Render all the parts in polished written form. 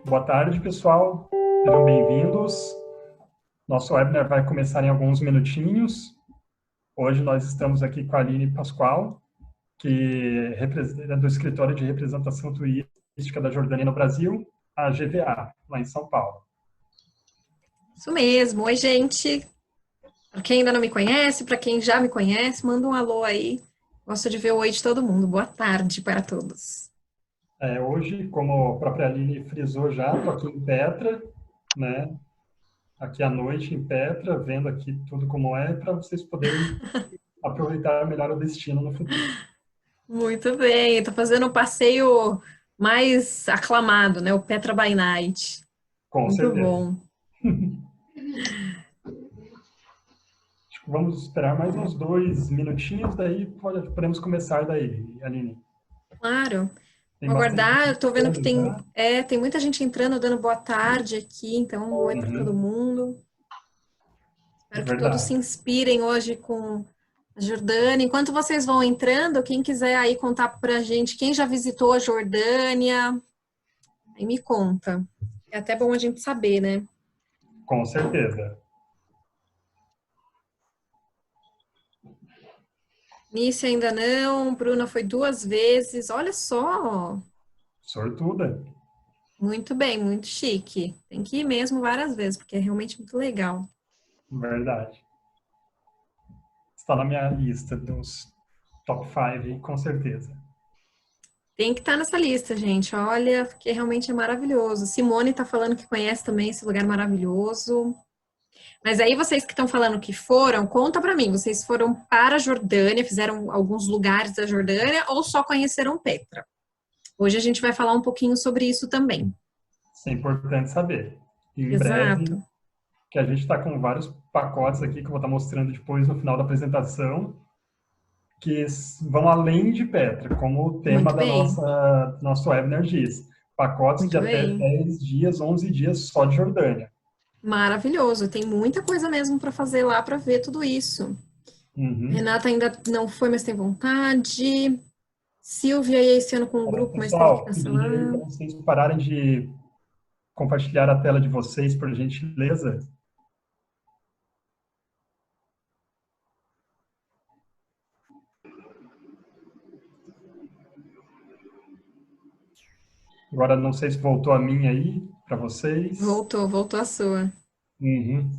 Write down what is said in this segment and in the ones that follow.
Boa tarde, pessoal. Sejam bem-vindos. Nosso webinar vai começar em alguns minutinhos. Hoje nós estamos aqui com a Aline Pascoal, que é do Escritório de Representação Turística da Jordânia no Brasil, a GVA, lá em São Paulo. Isso mesmo. Oi, gente. Para quem ainda não me conhece, para quem já me conhece, manda um alô aí. Gosto de ver o oi de todo mundo. Boa tarde para todos. Hoje, como a própria Aline frisou já, estou aqui em Petra, né? Aqui à noite em Petra, vendo aqui tudo como é, para vocês poderem aproveitar melhor o destino no futuro. Muito bem. Estou fazendo um passeio mais aclamado, né? O Petra by Night. Com Muito certeza. bom. Vamos esperar mais uns 2 minutinhos, daí podemos começar daí, Aline. Claro. Tem Vou bastante aguardar. gente Estou vendo que entrando já. tem muita gente entrando, dando boa tarde aqui. Então, um oi para todo mundo. Espero que todos se Verdade. inspirem hoje com a Jordânia. Enquanto vocês vão entrando, quem quiser aí contar pra gente, quem já visitou a Jordânia, aí me conta. É até bom a gente saber, né? Com certeza. Nice ainda não, Bruna foi 2 vezes. Olha só, Sortuda. muito bem, muito chique. Tem que ir mesmo várias vezes, porque é realmente muito legal. Verdade. Está na minha lista dos top 5, com certeza. Tem que estar nessa lista, gente. Olha, porque realmente é maravilhoso. Simone tá falando que conhece também esse lugar maravilhoso. Mas aí vocês que estão falando que foram, conta pra mim, vocês foram para a Jordânia, fizeram alguns lugares da Jordânia ou só conheceram Petra? Hoje a gente vai falar um pouquinho sobre isso também. Isso é importante saber. E em breve, Exato. que a gente está com vários pacotes aqui que eu vou estar mostrando depois no final da apresentação, que vão além de Petra, como o tema Muito da bem. nosso webinar diz. Pacotes de Muito até bem. 10 dias, 11 dias só de Jordânia. Maravilhoso. Tem muita coisa mesmo para fazer lá para ver tudo isso. Uhum. Renata ainda não foi, mas tem vontade. Silvia ia esse ano com o grupo, mas teve que Pessoal, cancelar. pediria para vocês pararem de compartilhar a tela de vocês, por gentileza. Agora, não sei se voltou a minha aí, para vocês. Voltou a sua. Uhum.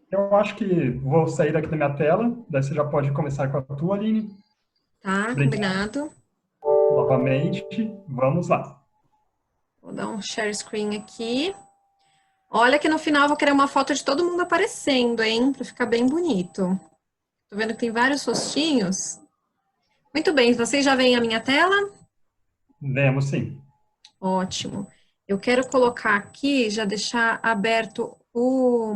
Eu acho que vou sair aqui da minha tela, daí você já pode começar com a tua, Aline. Tá, Obrigado combinado. novamente. Vamos lá. Vou dar um share screen aqui. Olha que no final eu vou querer uma foto de todo mundo aparecendo, hein? Para ficar bem bonito. Tô vendo que tem vários rostinhos. Muito bem, vocês já veem a minha tela? Vemos sim. Ótimo. Eu quero colocar aqui, já deixar aberto o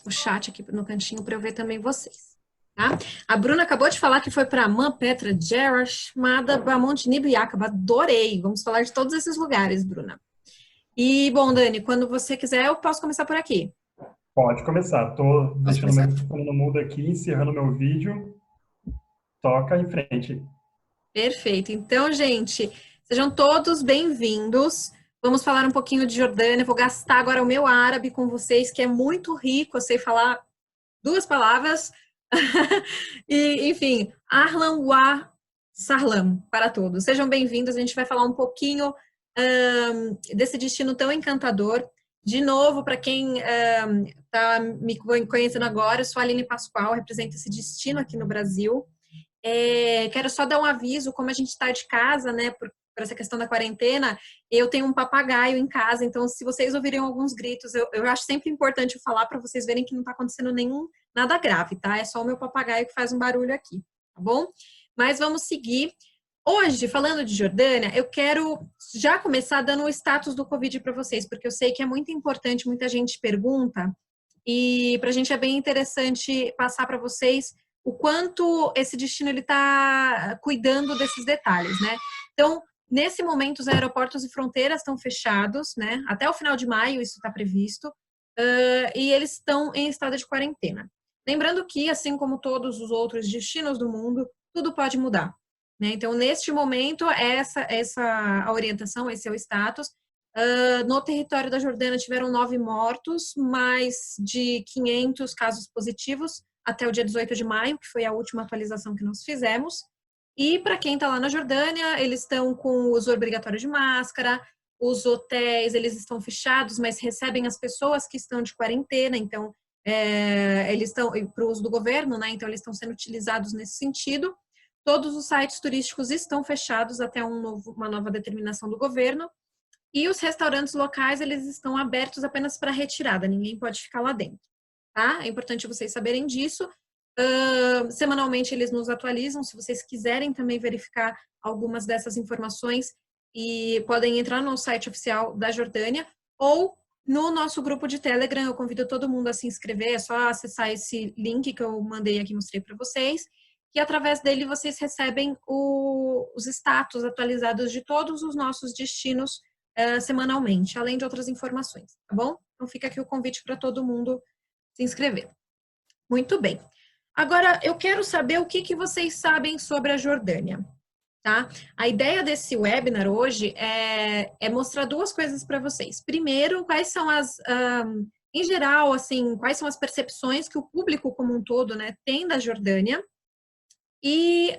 chat aqui no cantinho para eu ver também vocês. Tá? A Bruna acabou de falar que foi para Amman, Petra, Jerash, Mada, Montenegro e Aqaba. Adorei. Vamos falar de todos esses lugares, Bruna. E, bom, Dani, quando você quiser, eu posso começar por aqui. Pode começar. Estou Posso deixando meu começar? microfone no mudo aqui, encerrando meu vídeo. Toca em frente. Perfeito. Então, gente, sejam todos bem-vindos. Vamos falar um pouquinho de Jordânia. Vou gastar agora o meu árabe com vocês, que é muito rico. Eu sei falar 2 palavras. E, enfim, Ahlan wa Sahlam para todos. Sejam bem-vindos. A gente vai falar um pouquinho desse destino tão encantador. De novo, para quem está me conhecendo agora, eu sou a Aline Pascoal, represento esse destino aqui no Brasil. Quero só dar um aviso, como a gente está de casa, né, por essa questão da quarentena, eu tenho um papagaio em casa, então se vocês ouvirem alguns gritos, eu acho sempre importante eu falar para vocês verem que não está acontecendo nada grave, tá? É só o meu papagaio que faz um barulho aqui, tá bom? Mas vamos seguir. Hoje, falando de Jordânia, eu quero já começar dando o status do Covid para vocês, porque eu sei que é muito importante, muita gente pergunta, e para a gente é bem interessante passar para vocês o quanto esse destino ele está cuidando desses detalhes, né? Então, nesse momento, os aeroportos e fronteiras estão fechados, né? Até o final de maio isso está previsto, e eles estão em estado de quarentena. Lembrando que, assim como todos os outros destinos do mundo, tudo pode mudar, né? Então, neste momento, essa a orientação, esse é o status. No território da Jordânia tiveram 9 mortos, mais de 500 casos positivos até o dia 18 de maio, que foi a última atualização que nós fizemos. E para quem está lá na Jordânia, eles estão com o uso obrigatório de máscara, os hotéis, eles estão fechados, mas recebem as pessoas que estão de quarentena, então, eles estão para o uso do governo, né? Então, eles estão sendo utilizados nesse sentido. Todos os sites turísticos estão fechados até uma nova determinação do governo. E os restaurantes locais, eles estão abertos apenas para retirada, ninguém pode ficar lá dentro, tá? É importante vocês saberem disso. Semanalmente eles nos atualizam, se vocês quiserem também verificar algumas dessas informações, e podem entrar no site oficial da Jordânia ou no nosso grupo de Telegram. Eu convido todo mundo a se inscrever, é só acessar esse link que eu mandei aqui, mostrei para vocês, que através dele vocês recebem os status atualizados de todos os nossos destinos semanalmente, além de outras informações, tá bom? Então fica aqui o convite para todo mundo se inscrever. Muito bem. Agora, eu quero saber o que vocês sabem sobre a Jordânia, tá? A ideia desse webinar hoje é mostrar duas coisas para vocês. Primeiro, quais são em geral, assim, quais são as percepções que o público como um todo, né, tem da Jordânia, e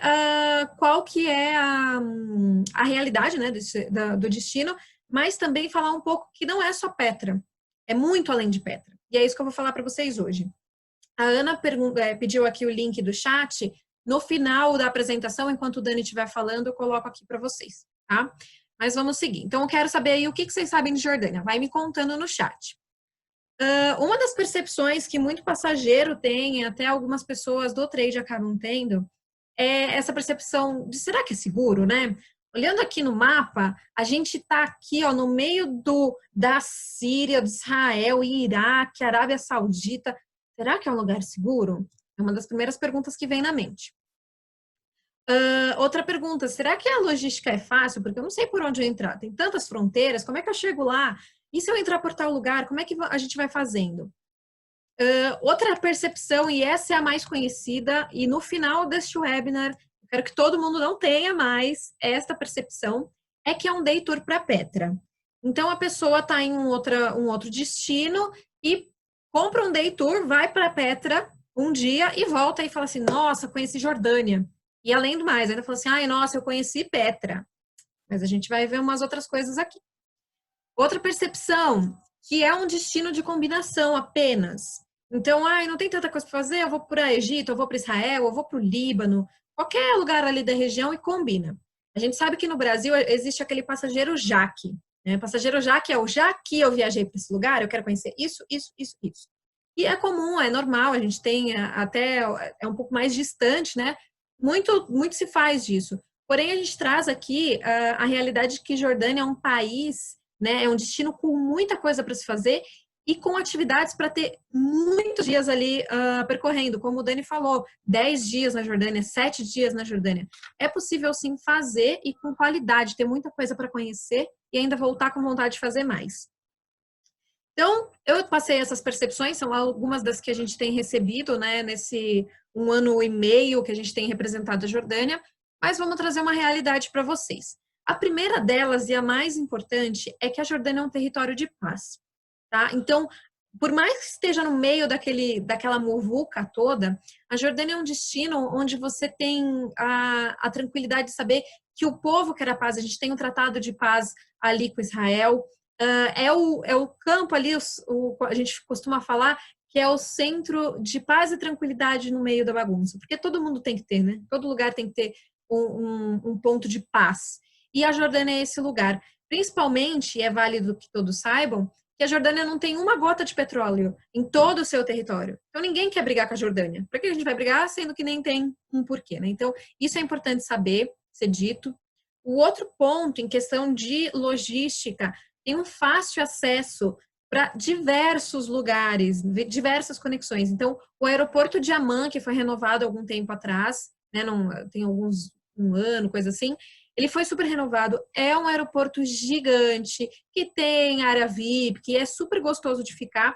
qual que é a realidade, né, do destino, mas também falar um pouco que não é só Petra, é muito além de Petra. E é isso que eu vou falar para vocês hoje. A Ana pediu aqui o link do chat. No final da apresentação, enquanto o Dani estiver falando, eu coloco aqui para vocês, tá? Mas vamos seguir. Então, eu quero saber aí o que vocês sabem de Jordânia. Vai me contando no chat. Uma das percepções que muito passageiro tem, até algumas pessoas do trade acabam tendo, é essa percepção de será que é seguro, né? Olhando aqui no mapa, a gente está aqui, ó, no meio da Síria, de Israel, Iraque, Arábia Saudita. Será que é um lugar seguro? É uma das primeiras perguntas que vem na mente. Outra pergunta, será que a logística é fácil? Porque eu não sei por onde eu entrar. Tem tantas fronteiras, como é que eu chego lá? E se eu entrar por tal lugar, como é que a gente vai fazendo? Outra percepção, e essa é a mais conhecida, e no final deste webinar, eu quero que todo mundo não tenha mais esta percepção, é que é um day tour para Petra. Então, a pessoa está em um outro destino e compra um day tour, vai para Petra um dia e volta e fala assim, nossa, conheci Jordânia. E além do mais, ainda fala assim, ai, nossa, eu conheci Petra. Mas a gente vai ver umas outras coisas aqui. Outra percepção, que é um destino de combinação apenas. Então, ai, não tem tanta coisa para fazer, eu vou para o Egito, eu vou para Israel, eu vou para o Líbano, qualquer lugar ali da região e combina. A gente sabe que no Brasil existe aquele passageiro Jaque. Né? Passageiro Jaque é o já que eu viajei para esse lugar, eu quero conhecer isso, isso, isso, isso. E é comum, é normal, a gente tem até, é um pouco mais distante, né? Muito se faz disso. Porém, a gente traz aqui a realidade de que Jordânia é um país, né? É um destino com muita coisa para se fazer e com atividades para ter muitos dias ali percorrendo. Como o Dani falou, 10 dias na Jordânia, 7 dias na Jordânia. É possível, sim, fazer e com qualidade, ter muita coisa para conhecer e ainda voltar com vontade de fazer mais. Então, eu passei essas percepções, são algumas das que a gente tem recebido, né, nesse 1 ano e meio que a gente tem representado a Jordânia, mas vamos trazer uma realidade para vocês. A primeira delas, e a mais importante, é que a Jordânia é um território de paz, tá? Então, por mais que esteja no meio daquela muvuca toda, a Jordânia é um destino onde você tem a tranquilidade de saber que o povo quer a paz. A gente tem um tratado de paz ali com Israel, é o campo ali, a gente costuma falar que é o centro de paz e tranquilidade no meio da bagunça, porque todo mundo tem que ter, né? Todo lugar tem que ter um ponto de paz. E a Jordânia é esse lugar. Principalmente, é válido que todos saibam, que a Jordânia não tem uma gota de petróleo em todo o seu território. Então, ninguém quer brigar com a Jordânia. Por que a gente vai brigar, sendo que nem tem um porquê, né? Então, isso é importante saber, ser dito. O outro ponto, em questão de logística, tem um fácil acesso para diversos lugares, diversas conexões. Então, o aeroporto de Amman, que foi renovado há algum tempo atrás, né, tem um ano, coisa assim, ele foi super renovado, é um aeroporto gigante, que tem área VIP, que é super gostoso de ficar.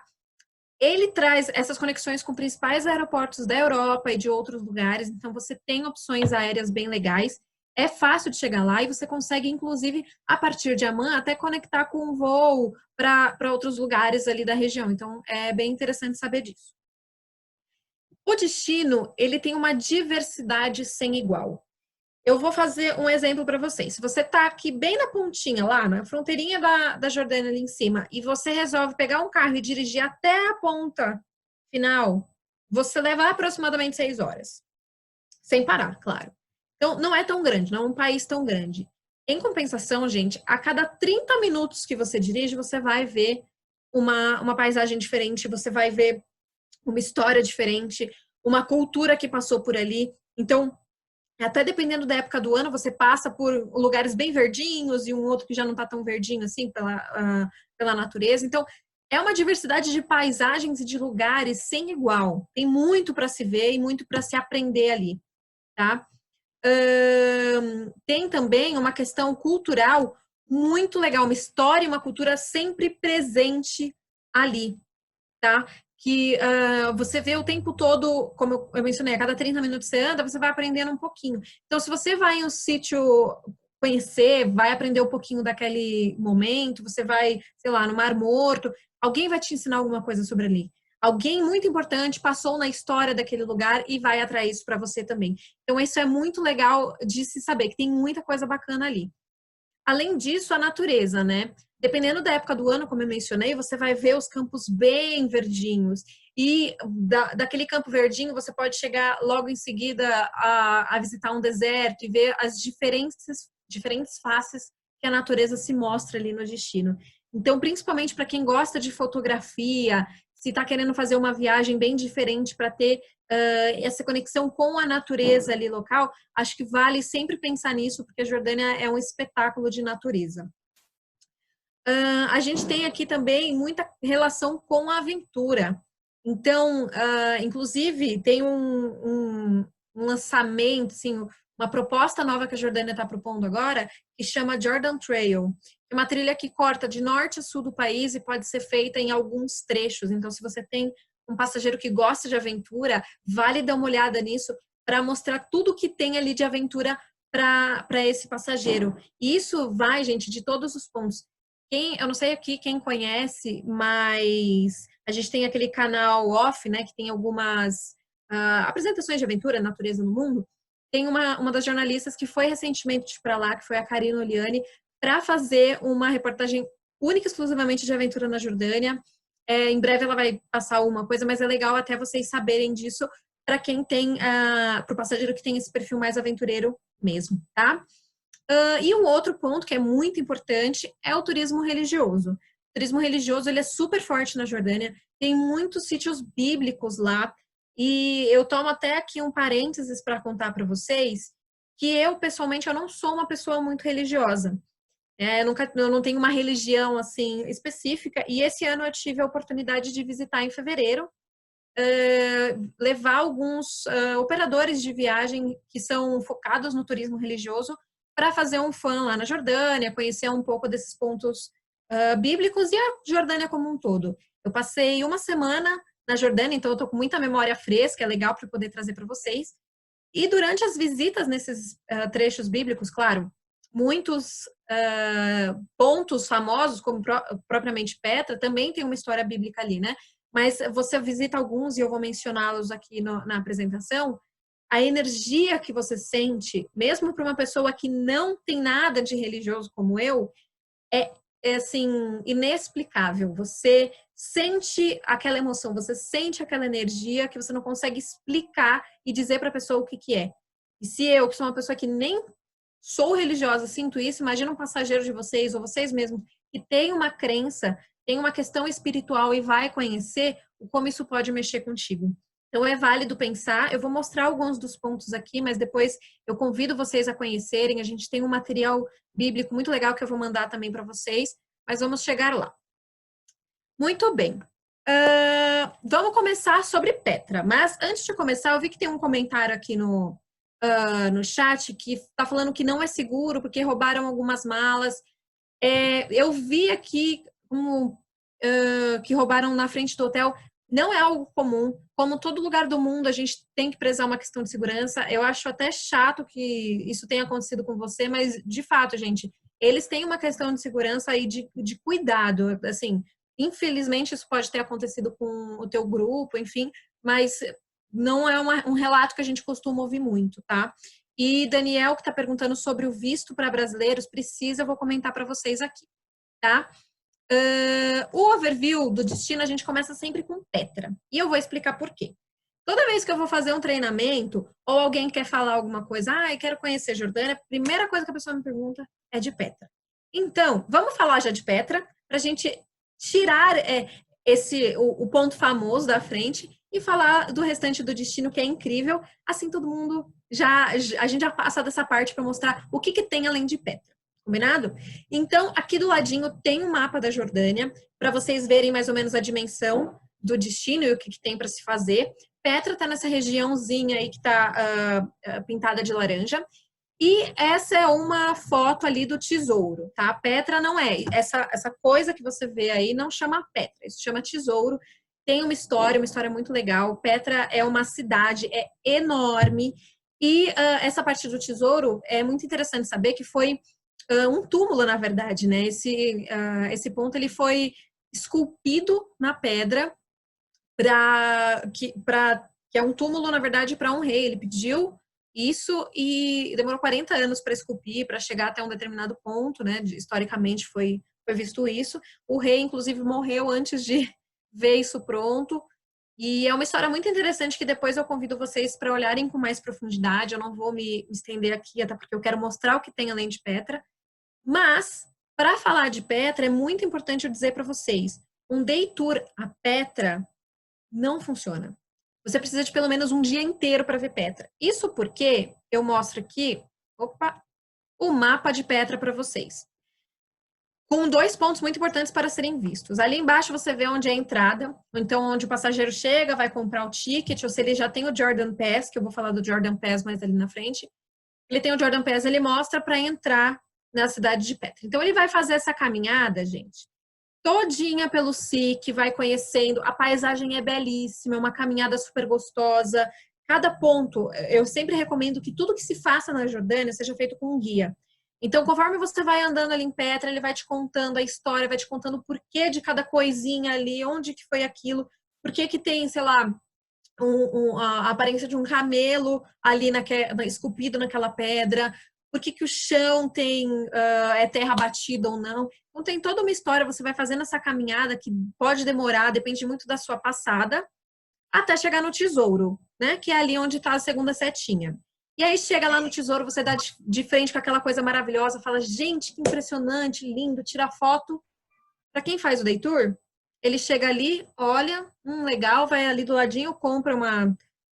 Ele traz essas conexões com principais aeroportos da Europa e de outros lugares, então você tem opções aéreas bem legais. É fácil de chegar lá e você consegue, inclusive, a partir de Amman, até conectar com um voo para outros lugares ali da região. Então, é bem interessante saber disso. O destino, ele tem uma diversidade sem igual. Eu vou fazer um exemplo para vocês. Se você está aqui bem na pontinha, lá na fronteirinha da Jordânia, ali em cima, e você resolve pegar um carro e dirigir até a ponta final, você leva aproximadamente 6 horas. Sem parar, claro. Então, não é tão grande, não é um país tão grande. Em compensação, gente, a cada 30 minutos que você dirige, você vai ver uma paisagem diferente, você vai ver uma história diferente, uma cultura que passou por ali. Então, até dependendo da época do ano, você passa por lugares bem verdinhos e um outro que já não está tão verdinho assim pela natureza. Então, é uma diversidade de paisagens e de lugares sem igual. Tem muito para se ver e muito para se aprender ali, tá? Tem também uma questão cultural muito legal, uma história e uma cultura sempre presente ali, tá? Que você vê o tempo todo, como eu mencionei, a cada 30 minutos você anda, você vai aprendendo um pouquinho. Então, se você vai em um sítio conhecer, vai aprender um pouquinho daquele momento, você vai, sei lá, no Mar Morto, alguém vai te ensinar alguma coisa sobre ali. Alguém muito importante passou na história daquele lugar e vai atrair isso para você também. Então, isso é muito legal de se saber, que tem muita coisa bacana ali. Além disso, a natureza, né? Dependendo da época do ano, como eu mencionei, você vai ver os campos bem verdinhos. E daquele campo verdinho, você pode chegar logo em seguida a visitar um deserto e ver as diferentes faces que a natureza se mostra ali no destino. Então, principalmente para quem gosta de fotografia, se está querendo fazer uma viagem bem diferente para ter essa conexão com a natureza ali local, acho que vale sempre pensar nisso, porque a Jordânia é um espetáculo de natureza. A gente tem aqui também muita relação com a aventura. Então, inclusive, tem um lançamento, assim, uma proposta nova que a Jordânia está propondo agora, que chama Jordan Trail. É uma trilha que corta de norte a sul do país e pode ser feita em alguns trechos. Então, se você tem um passageiro que gosta de aventura, vale dar uma olhada nisso para mostrar tudo que tem ali de aventura para esse passageiro. E isso vai, gente, de todos os pontos. Eu não sei aqui quem conhece, mas a gente tem aquele canal Off, né, que tem algumas apresentações de aventura, natureza no mundo. Tem uma das jornalistas que foi recentemente para lá, que foi a Karina Oliani, para fazer uma reportagem única e exclusivamente de aventura na Jordânia. Em breve ela vai passar uma coisa, mas é legal até vocês saberem disso para quem tem, para o passageiro que tem esse perfil mais aventureiro mesmo, tá? E um outro ponto que é muito importante é o turismo religioso. O turismo religioso ele é super forte na Jordânia, tem muitos sítios bíblicos lá, e eu tomo até aqui um parênteses para contar para vocês que eu, pessoalmente, eu não sou uma pessoa muito religiosa. Eu não tenho uma religião assim específica, e esse ano eu tive a oportunidade de visitar em fevereiro, levar alguns operadores de viagem que são focados no turismo religioso para fazer um fã lá na Jordânia, conhecer um pouco desses pontos bíblicos e a Jordânia como um todo. Eu passei uma semana na Jordânia, então eu estou com muita memória fresca, é legal para poder trazer para vocês. E durante as visitas nesses trechos bíblicos, claro, muitos pontos famosos, como propriamente Petra, também tem uma história bíblica ali, né? Mas você visita alguns, e eu vou mencioná-los aqui na apresentação, a energia que você sente, mesmo para uma pessoa que não tem nada de religioso como eu, é assim, inexplicável. Você sente aquela emoção, você sente aquela energia que você não consegue explicar e dizer para a pessoa o que que é. E se eu, que sou uma pessoa que nem sou religiosa, sinto isso, imagina um passageiro de vocês, ou vocês mesmos, que tem uma crença, tem uma questão espiritual e vai conhecer como isso pode mexer contigo. Então, é válido pensar. Eu vou mostrar alguns dos pontos aqui, mas depois eu convido vocês a conhecerem. A gente tem um material bíblico muito legal que eu vou mandar também para vocês, mas vamos chegar lá. Muito bem. Vamos começar sobre Petra. Mas antes de começar, eu vi que tem um comentário aqui no chat que está falando que não é seguro porque roubaram algumas malas. Eu vi aqui que roubaram na frente do hotel. não é algo comum. Como todo lugar do mundo, a gente tem que prezar uma questão de segurança. Eu acho até chato que isso tenha acontecido com você, mas, de fato, gente, eles têm uma questão de segurança e de cuidado. Assim, infelizmente, isso pode ter acontecido com o teu grupo, enfim, mas não é um relato que a gente costuma ouvir muito, tá? E Daniel, que está perguntando sobre o visto para brasileiros, precisa, eu vou comentar para vocês aqui, tá? O overview do destino a gente começa sempre com Petra. E eu vou explicar por quê. Toda vez que eu vou fazer um treinamento, ou alguém quer falar alguma coisa, eu quero conhecer Jordânia, a primeira coisa que a pessoa me pergunta é de Petra. Então, vamos falar já de Petra, para a gente tirar o ponto famoso da frente e falar do restante do destino, que é incrível. Assim, todo mundo a gente já passa dessa parte para mostrar o que tem além de Petra. Combinado? Então, aqui do ladinho tem um mapa da Jordânia, para vocês verem mais ou menos a dimensão do destino e o que tem para se fazer. Petra está nessa regiãozinha aí que está pintada de laranja. E essa é uma foto ali do tesouro, tá? Petra não é. Essa coisa que você vê aí não chama Petra, isso chama tesouro. Tem uma história muito legal. Petra é uma cidade, é enorme. E essa parte do tesouro é muito interessante saber que foi um túmulo, na verdade, né? Esse ponto ele foi esculpido na pedra que é um túmulo, na verdade, para um rei. Ele pediu isso e demorou 40 anos para esculpir, para chegar até um determinado ponto, né? Historicamente foi visto isso. O rei, inclusive, morreu antes de ver isso pronto. E é uma história muito interessante que depois eu convido vocês para olharem com mais profundidade. Eu não vou me estender aqui, até porque eu quero mostrar o que tem além de Petra. Mas, para falar de Petra, é muito importante eu dizer para vocês, um day tour a Petra não funciona. Você precisa de pelo menos um dia inteiro para ver Petra. Isso porque eu mostro aqui, o mapa de Petra para vocês. Com 2 pontos muito importantes para serem vistos. Ali embaixo você vê onde é a entrada, então onde o passageiro chega, vai comprar o ticket, ou se ele já tem o Jordan Pass, que eu vou falar do Jordan Pass mais ali na frente. Ele tem o Jordan Pass, ele mostra para entrar na cidade de Petra. Então ele vai fazer essa caminhada, gente, todinha pelo SIC, vai conhecendo, a paisagem é belíssima, é uma caminhada super gostosa. Cada ponto, eu sempre recomendo que tudo que se faça na Jordânia seja feito com um guia. Então, conforme você vai andando ali em Petra, ele vai te contando a história, vai te contando o porquê de cada coisinha ali, onde que foi aquilo, por que tem, sei lá, a aparência de um camelo ali esculpido naquela pedra, por que o chão é terra batida ou não. Então tem toda uma história, você vai fazendo essa caminhada que pode demorar, depende muito da sua passada, até chegar no tesouro, né? Que é ali onde está a segunda setinha. E aí chega lá no tesouro, você dá de frente com aquela coisa maravilhosa, fala, gente, que impressionante, lindo, tira foto. Para quem faz o day tour, ele chega ali, olha, legal, vai ali do ladinho, compra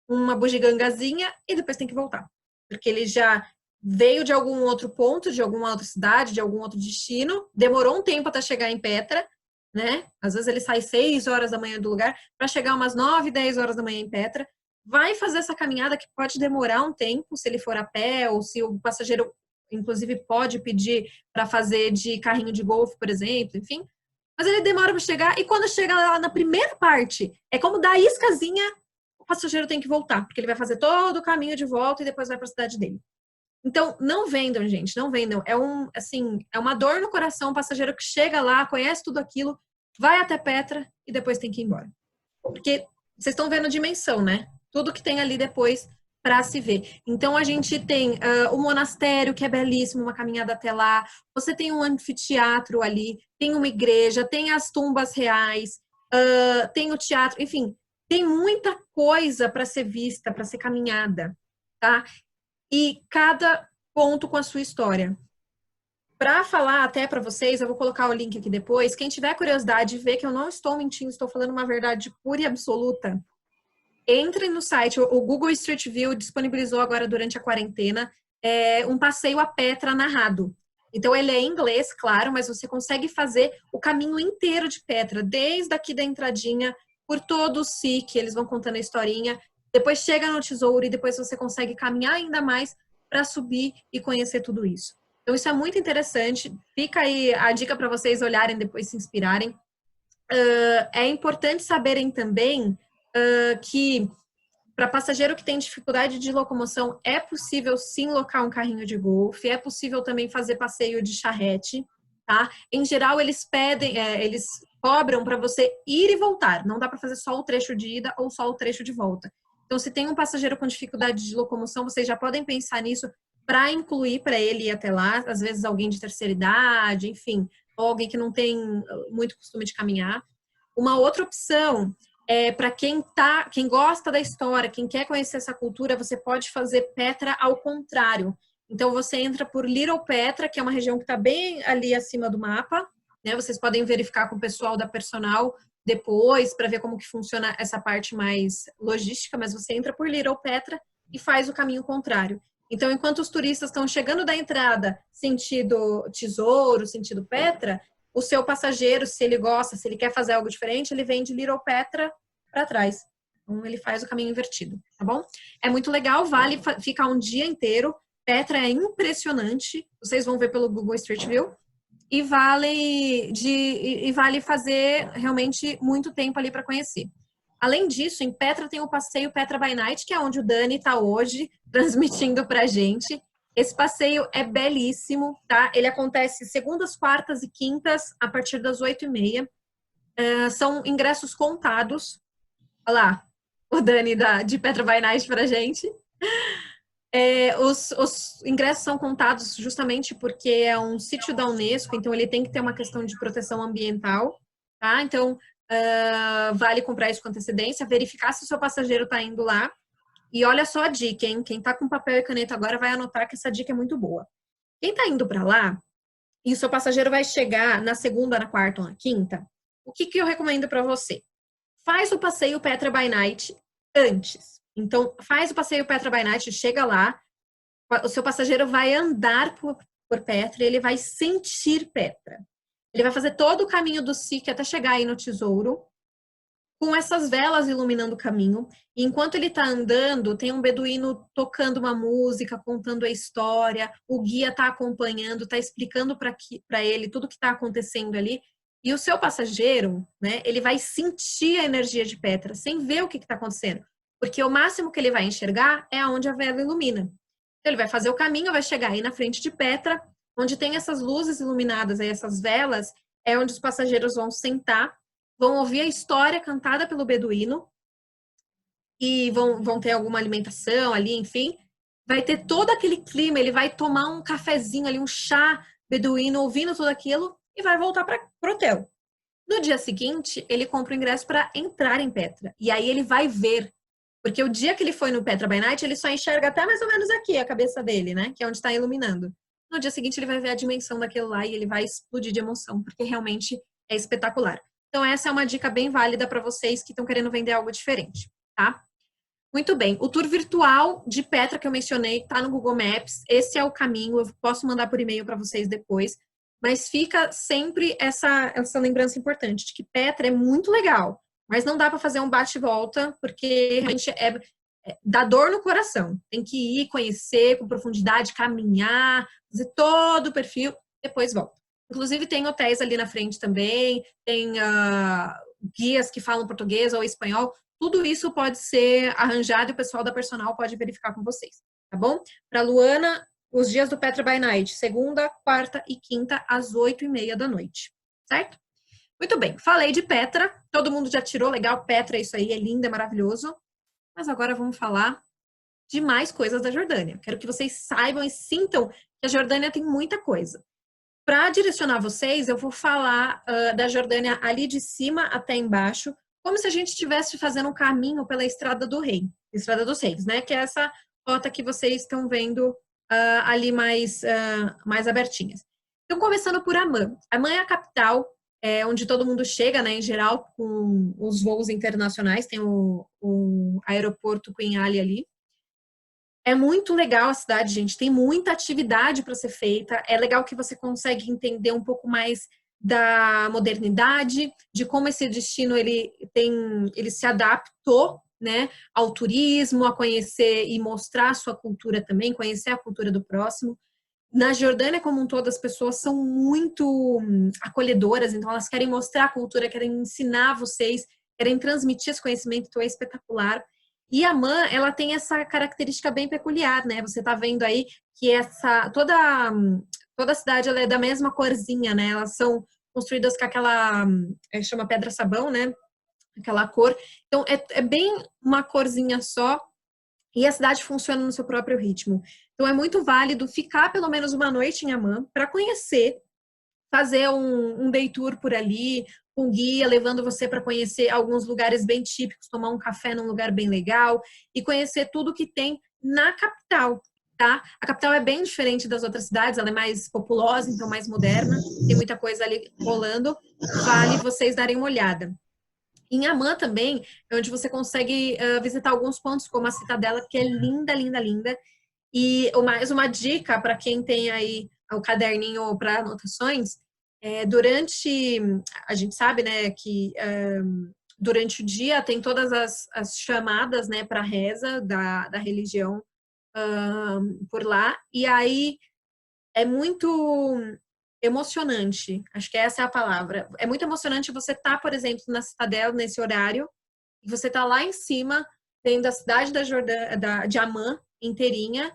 uma bugigangazinha e depois tem que voltar. Porque ele já veio de algum outro ponto, de alguma outra cidade, de algum outro destino, demorou um tempo até chegar em Petra, né? Às vezes ele sai 6 horas da manhã do lugar para chegar umas 9, 10 horas da manhã em Petra. Vai fazer essa caminhada que pode demorar um tempo, se ele for a pé ou se o passageiro, inclusive, pode pedir para fazer de carrinho de golfe, por exemplo, enfim. Mas ele demora para chegar e quando chega lá na primeira parte, é como dar a iscazinha, o passageiro tem que voltar, porque ele vai fazer todo o caminho de volta e depois vai para a cidade dele. Então, não vendam, gente, não vendam. É uma dor no coração o passageiro que chega lá, conhece tudo aquilo, vai até Petra e depois tem que ir embora. Porque vocês estão vendo a dimensão, né? Tudo que tem ali depois para se ver. Então, a gente tem o monastério, que é belíssimo, uma caminhada até lá. Você tem um anfiteatro ali, tem uma igreja, tem as tumbas reais, tem o teatro, enfim, tem muita coisa para ser vista, para ser caminhada, tá? E cada ponto com a sua história. Para falar até para vocês, eu vou colocar o link aqui depois. Quem tiver curiosidade de ver que eu não estou mentindo, estou falando uma verdade pura e absoluta, entre no site. O Google Street View disponibilizou agora durante a quarentena um passeio a Petra narrado. Então ele é em inglês, claro, mas você consegue fazer o caminho inteiro de Petra, desde aqui da entradinha, por todo o SIC, eles vão contando a historinha. Depois chega no tesouro e depois você consegue caminhar ainda mais para subir e conhecer tudo isso. Então isso é muito interessante. Fica aí a dica para vocês olharem depois, se inspirarem. é importante saberem também que para passageiro que tem dificuldade de locomoção, é possível sim locar um carrinho de golfe, é possível também fazer passeio de charrete, tá? Em geral, eles pedem, eles cobram para você ir e voltar, não dá para fazer só o trecho de ida ou só o trecho de volta. Então, se tem um passageiro com dificuldade de locomoção, vocês já podem pensar nisso para incluir para ele ir até lá, às vezes alguém de terceira idade, enfim, ou alguém que não tem muito costume de caminhar. Uma outra opção para quem gosta da história, quem quer conhecer essa cultura, você pode fazer Petra ao contrário. Então você entra por Little Petra, que é uma região que está bem ali acima do mapa, né? Vocês podem verificar com o pessoal da personal depois para ver como que funciona essa parte mais logística, mas você entra por Little Petra e faz o caminho contrário. Então, enquanto os turistas estão chegando da entrada sentido Tesouro, sentido Petra, o seu passageiro, se ele gosta, se ele quer fazer algo diferente, ele vem de Little Petra para trás. Então, ele faz o caminho invertido, tá bom? É muito legal, vale ficar um dia inteiro. Petra é impressionante, vocês vão ver pelo Google Street View. E vale fazer realmente muito tempo ali para conhecer. Além disso, em Petra tem o passeio Petra by Night, que é onde o Dani está hoje transmitindo para a gente. Esse passeio é belíssimo, tá? Ele acontece segundas, quartas e quintas, a partir das 8h30. São ingressos contados. Olha lá, o Dani de Petra by Night pra gente. Os ingressos são contados justamente porque é um sítio da Unesco, então ele tem que ter uma questão de proteção ambiental, tá? Então, vale comprar isso com antecedência, verificar se o seu passageiro está indo lá. E olha só a dica, hein? Quem tá com papel e caneta agora vai anotar que essa dica é muito boa. Quem tá indo para lá e o seu passageiro vai chegar na segunda, na quarta ou na quinta, o que eu recomendo para você? Faz o passeio Petra by Night antes. Então, faz o passeio Petra by Night, chega lá, o seu passageiro vai andar por Petra e ele vai sentir Petra. Ele vai fazer todo o caminho do SIC até chegar aí no Tesouro, com essas velas iluminando o caminho. E enquanto ele está andando, tem um beduíno tocando uma música, contando a história, o guia está acompanhando, está explicando para ele tudo o que está acontecendo ali. E o seu passageiro, né, ele vai sentir a energia de Petra, sem ver o que está acontecendo. Porque o máximo que ele vai enxergar é onde a vela ilumina. Então, ele vai fazer o caminho, vai chegar aí na frente de Petra, onde tem essas luzes iluminadas, aí essas velas, é onde os passageiros vão sentar, vão ouvir a história cantada pelo beduíno e vão ter alguma alimentação ali, enfim. Vai ter todo aquele clima, ele vai tomar um cafezinho ali, um chá beduíno, ouvindo tudo aquilo e vai voltar para o hotel. No dia seguinte, ele compra o ingresso para entrar em Petra. E aí ele vai ver. Porque o dia que ele foi no Petra by Night, ele só enxerga até mais ou menos aqui a cabeça dele, né? Que é onde está iluminando. No dia seguinte, ele vai ver a dimensão daquilo lá e ele vai explodir de emoção, porque realmente é espetacular. Então, essa é uma dica bem válida para vocês que estão querendo vender algo diferente, tá? Muito bem. O tour virtual de Petra que eu mencionei está no Google Maps. Esse é o caminho. Eu posso mandar por e-mail para vocês depois. Mas fica sempre essa lembrança importante de que Petra é muito legal, mas não dá para fazer um bate e volta, porque realmente dá dor no coração. Tem que ir, conhecer com profundidade, caminhar, fazer todo o perfil, depois volta. Inclusive, tem hotéis ali na frente também, tem guias que falam português ou espanhol. Tudo isso pode ser arranjado e o pessoal da personal pode verificar com vocês, tá bom? Para Luana, os dias do Petra by Night, segunda, quarta e quinta, às 8h30 da noite, certo? Muito bem, falei de Petra, todo mundo já tirou, legal, Petra, isso aí é lindo, é maravilhoso. Mas agora vamos falar de mais coisas da Jordânia. Quero que vocês saibam e sintam que a Jordânia tem muita coisa. Para direcionar vocês, eu vou falar da Jordânia ali de cima até embaixo, como se a gente estivesse fazendo um caminho pela Estrada do Rei, Estrada dos Reis, né? Que é essa rota que vocês estão vendo ali mais abertinhas. Então, começando por Amman. Amman é a capital, onde todo mundo chega, né, em geral, com os voos internacionais. Tem o aeroporto Queen Ali ali. É muito legal a cidade, gente. Tem muita atividade para ser feita. É legal que você consegue entender um pouco mais da modernidade, de como esse destino ele se adaptou, né, ao turismo, a conhecer e mostrar a sua cultura também, conhecer a cultura do próximo. Na Jordânia como um todo, as pessoas são muito acolhedoras, então elas querem mostrar a cultura, querem ensinar vocês, querem transmitir esse conhecimento, então é espetacular. E Amman, ela tem essa característica bem peculiar, né? Você tá vendo aí que toda a cidade ela é da mesma corzinha, né? Elas são construídas com aquela, chama pedra-sabão, né? Aquela cor. Então, é bem uma corzinha só e a cidade funciona no seu próprio ritmo. Então, é muito válido ficar pelo menos uma noite em Amman para conhecer, fazer um day tour por ali, com guia, levando você para conhecer alguns lugares bem típicos, tomar um café num lugar bem legal e conhecer tudo que tem na capital, tá? A capital é bem diferente das outras cidades, ela é mais populosa, então mais moderna, tem muita coisa ali rolando, vale vocês darem uma olhada. Em Amman também, é onde você consegue visitar alguns pontos, como a Citadela, que é linda, linda, linda. E mais uma dica para quem tem aí o caderninho para anotações, a gente sabe, né, que durante o dia tem todas as chamadas, né, para reza da religião por lá, e aí é muito emocionante, acho que essa é a palavra. É muito emocionante você estar, por exemplo, na Citadela nesse horário, e você tá lá em cima, vendo a cidade de Amman inteirinha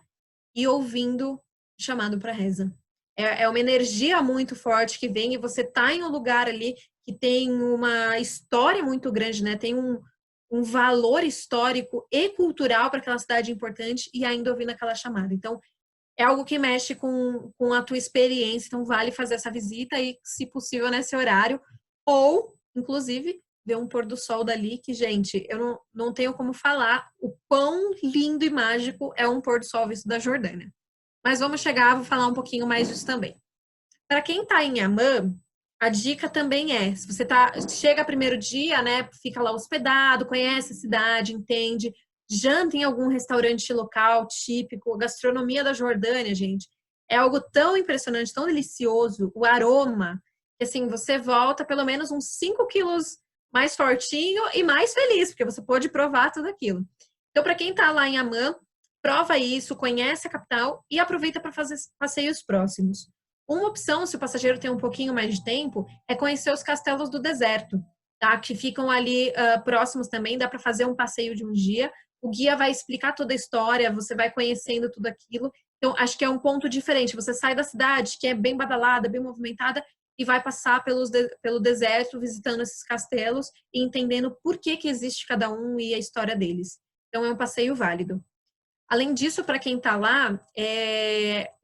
e ouvindo o chamado para reza. É uma energia muito forte que vem e você tá em um lugar ali que tem uma história muito grande, né? Tem um valor histórico e cultural para aquela cidade importante e ainda ouvindo aquela chamada. Então, é algo que mexe com a tua experiência, então vale fazer essa visita e, se possível, nesse horário, ou, inclusive, ver um pôr do sol dali, que, gente, eu não tenho como falar o quão lindo e mágico é um pôr do sol visto da Jordânia. Mas vamos chegar, vou falar um pouquinho mais disso também. Para quem está em Amman, a dica também se você chega primeiro dia, né, fica lá hospedado, conhece a cidade, entende, janta em algum restaurante local típico, a gastronomia da Jordânia, gente, é algo tão impressionante, tão delicioso, o aroma, que assim, você volta pelo menos uns 5 quilos mais fortinho e mais feliz, porque você pode provar tudo aquilo. Então, para quem está lá em Amman, prova isso, conhece a capital e aproveita para fazer passeios próximos. Uma opção, se o passageiro tem um pouquinho mais de tempo, é conhecer os castelos do deserto, tá? Que ficam ali próximos também, dá para fazer um passeio de um dia. O guia vai explicar toda a história, você vai conhecendo tudo aquilo. Então, acho que é um ponto diferente. Você sai da cidade, que é bem badalada, bem movimentada, e vai passar pelo deserto, visitando esses castelos e entendendo por que existe cada um e a história deles. Então, é um passeio válido. Além disso, para quem está lá,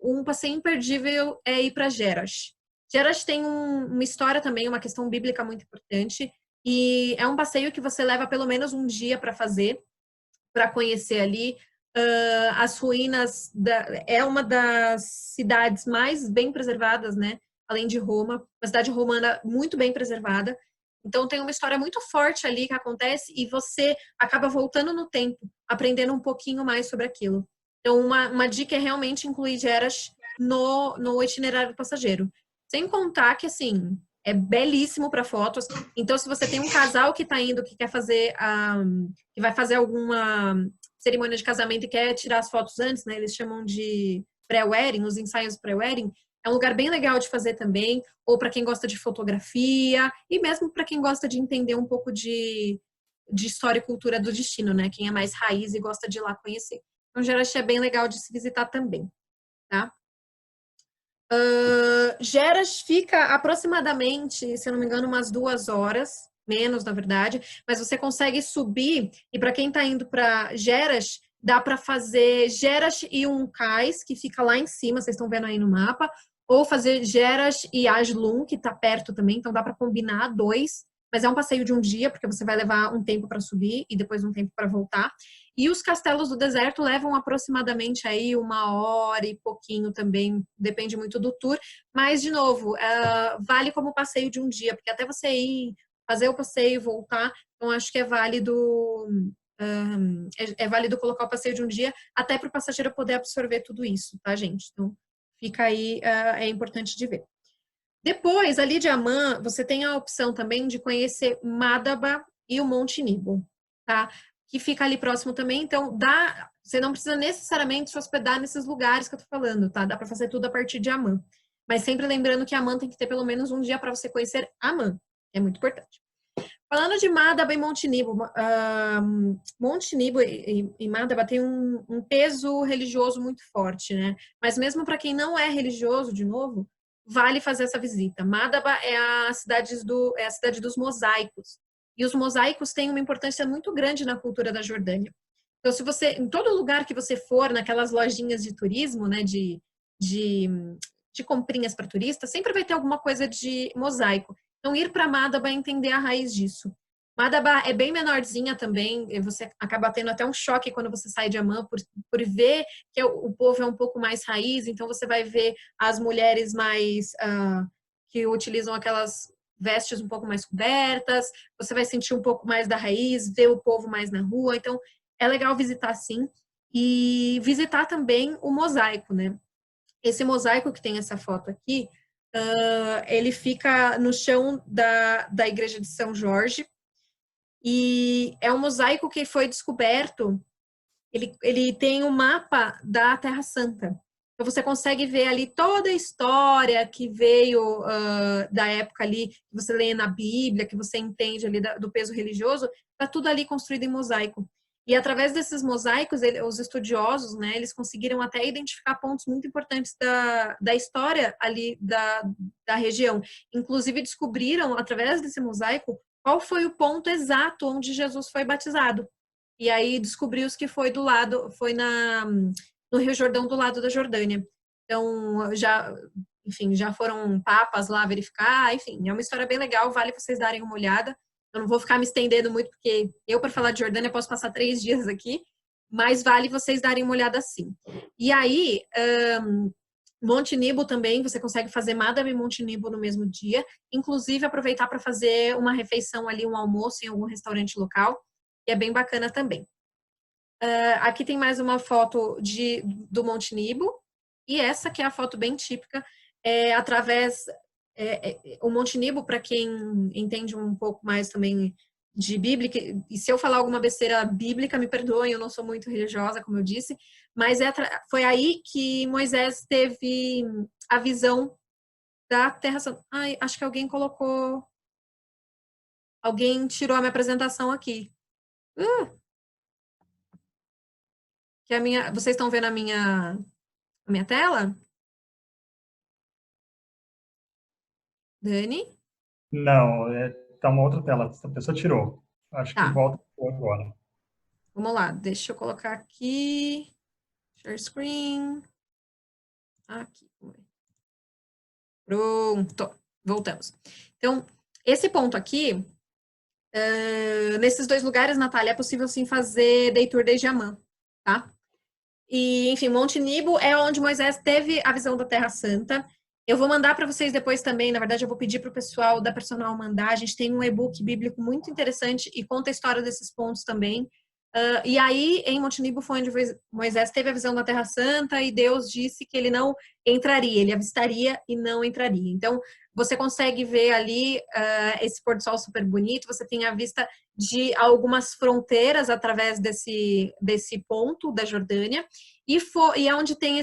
um passeio imperdível é ir para Jerash. Jerash tem uma história também, uma questão bíblica muito importante, e é um passeio que você leva pelo menos um dia para fazer, para conhecer ali as ruínas. É uma das cidades mais bem preservadas, né? Além de Roma, uma cidade romana muito bem preservada. Então tem uma história muito forte ali que acontece e você acaba voltando no tempo, aprendendo um pouquinho mais sobre aquilo. Então uma dica é realmente incluir Jerash no itinerário do passageiro. Sem contar que, assim, é belíssimo para fotos. Então, se você tem um casal que está indo, que quer fazer, que vai fazer alguma cerimônia de casamento e quer tirar as fotos antes, né? Eles chamam de pré-wedding, os ensaios pré-wedding. É um lugar bem legal de fazer também, ou para quem gosta de fotografia, e mesmo para quem gosta de entender um pouco de história e cultura do destino, né? Quem é mais raiz e gosta de ir lá conhecer. Então, Jerash é bem legal de se visitar também, tá? Jerash fica aproximadamente, se eu não me engano, umas 2 horas, menos, na verdade, mas você consegue subir, e para quem está indo para Jerash, dá para fazer Jerash e cais, que fica lá em cima, vocês estão vendo aí no mapa, ou fazer Jerash e Ajlun, que está perto também, então dá para combinar 2, mas é um passeio de um dia, porque você vai levar um tempo para subir e depois um tempo para voltar. E os castelos do deserto levam aproximadamente aí 1 hora e pouquinho também, depende muito do tour. Mas, de novo, vale como passeio de um dia, porque até você ir, fazer o passeio e voltar, então acho que é válido colocar o passeio de um dia, até para o passageiro poder absorver tudo isso, tá, gente? Então, fica aí, é importante de ver. Depois, ali de Amman, você tem a opção também de conhecer Madaba e o Monte Nebo, tá? que fica ali próximo também. Então, você não precisa necessariamente se hospedar nesses lugares que eu tô falando, tá? Dá para fazer tudo a partir de Amman. Mas sempre lembrando que Amman tem que ter pelo menos um dia para você conhecer Amman. É muito importante. Falando de Madaba e Monte Nebo, Monte Nebo e Madaba tem um peso religioso muito forte, né? Mas mesmo para quem não é religioso, de novo, vale fazer essa visita. Madaba é a cidade dos mosaicos. E os mosaicos têm uma importância muito grande na cultura da Jordânia. Então, se você, em todo lugar que você for, naquelas lojinhas de turismo, né, de comprinhas para turista, sempre vai ter alguma coisa de mosaico. Então, ir para Madaba é entender a raiz disso. Madaba é bem menorzinha também, e você acaba tendo até um choque quando você sai de Amman por ver que o povo é um pouco mais raiz, então você vai ver as mulheres mais que utilizam aquelas vestes um pouco mais cobertas, você vai sentir um pouco mais da raiz, ver o povo mais na rua, então é legal visitar sim, e visitar também o mosaico, né? Esse mosaico que tem essa foto aqui, ele fica no chão da igreja de São Jorge, e é um mosaico que foi descoberto, ele tem um mapa da Terra Santa. Então você consegue ver ali toda a história que veio da época ali, que você lê na Bíblia, que você entende ali do peso religioso, está tudo ali construído em mosaico. E através desses mosaicos, os estudiosos, né, eles conseguiram até identificar pontos muito importantes da história ali da região. Inclusive descobriram, através desse mosaico, qual foi o ponto exato onde Jesus foi batizado. E aí descobriu-se que foi no Rio Jordão, do lado da Jordânia. Então, já foram papas lá verificar, enfim, é uma história bem legal, vale vocês darem uma olhada. Eu não vou ficar me estendendo muito, porque para falar de Jordânia, posso passar 3 dias aqui, mas vale vocês darem uma olhada sim. E aí, Monte Nebo também, você consegue fazer Madaba e Monte Nebo no mesmo dia, inclusive aproveitar para fazer uma refeição ali, um almoço em algum restaurante local, que é bem bacana também. Aqui tem mais uma foto do Monte Nebo, e essa que é a foto bem típica, o Monte Nebo, para quem entende um pouco mais também de bíblica, e se eu falar alguma besteira bíblica, me perdoem, eu não sou muito religiosa, como eu disse, mas foi aí que Moisés teve a visão da Terra Santa. Ai, acho que alguém tirou a minha apresentação aqui. Vocês estão vendo a minha tela? Dani? Não, tá uma outra tela, essa pessoa tirou. Acho que Tá, volta agora. vamos lá, deixa eu colocar aqui. Share screen. Aqui. Pronto, voltamos. Então, esse ponto aqui, nesses 2 lugares, Natália, é possível sim fazer day tour desde Amman, tá? E, enfim, Monte Nebo é onde Moisés teve a visão da Terra Santa. Eu vou mandar para vocês depois também, na verdade eu vou pedir para o pessoal da Personal mandar, a gente tem um e-book bíblico muito interessante e conta a história desses pontos também. E aí, em Monte Nebo foi onde Moisés teve a visão da Terra Santa e Deus disse que ele não entraria, ele avistaria e não entraria. Então, você consegue ver ali esse pôr do sol super bonito, você tem a vista de algumas fronteiras através desse ponto da Jordânia, e é onde tem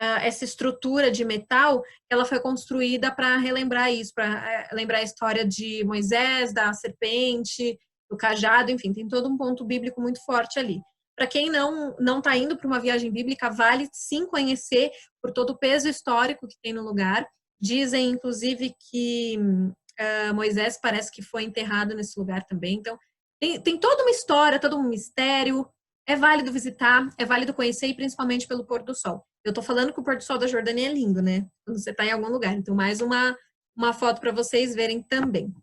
essa estrutura de metal, ela foi construída para relembrar isso, para lembrar a história de Moisés, da serpente, do cajado, enfim, tem todo um ponto bíblico muito forte ali. Para quem não está indo para uma viagem bíblica, vale sim conhecer por todo o peso histórico que tem no lugar. Dizem, inclusive, que Moisés parece que foi enterrado nesse lugar também. Então, tem toda uma história, todo um mistério. É válido visitar, é válido conhecer, e principalmente pelo pôr do sol. Eu estou falando que o pôr do sol da Jordânia é lindo, né? Quando você está em algum lugar. Então, mais uma foto para vocês verem também.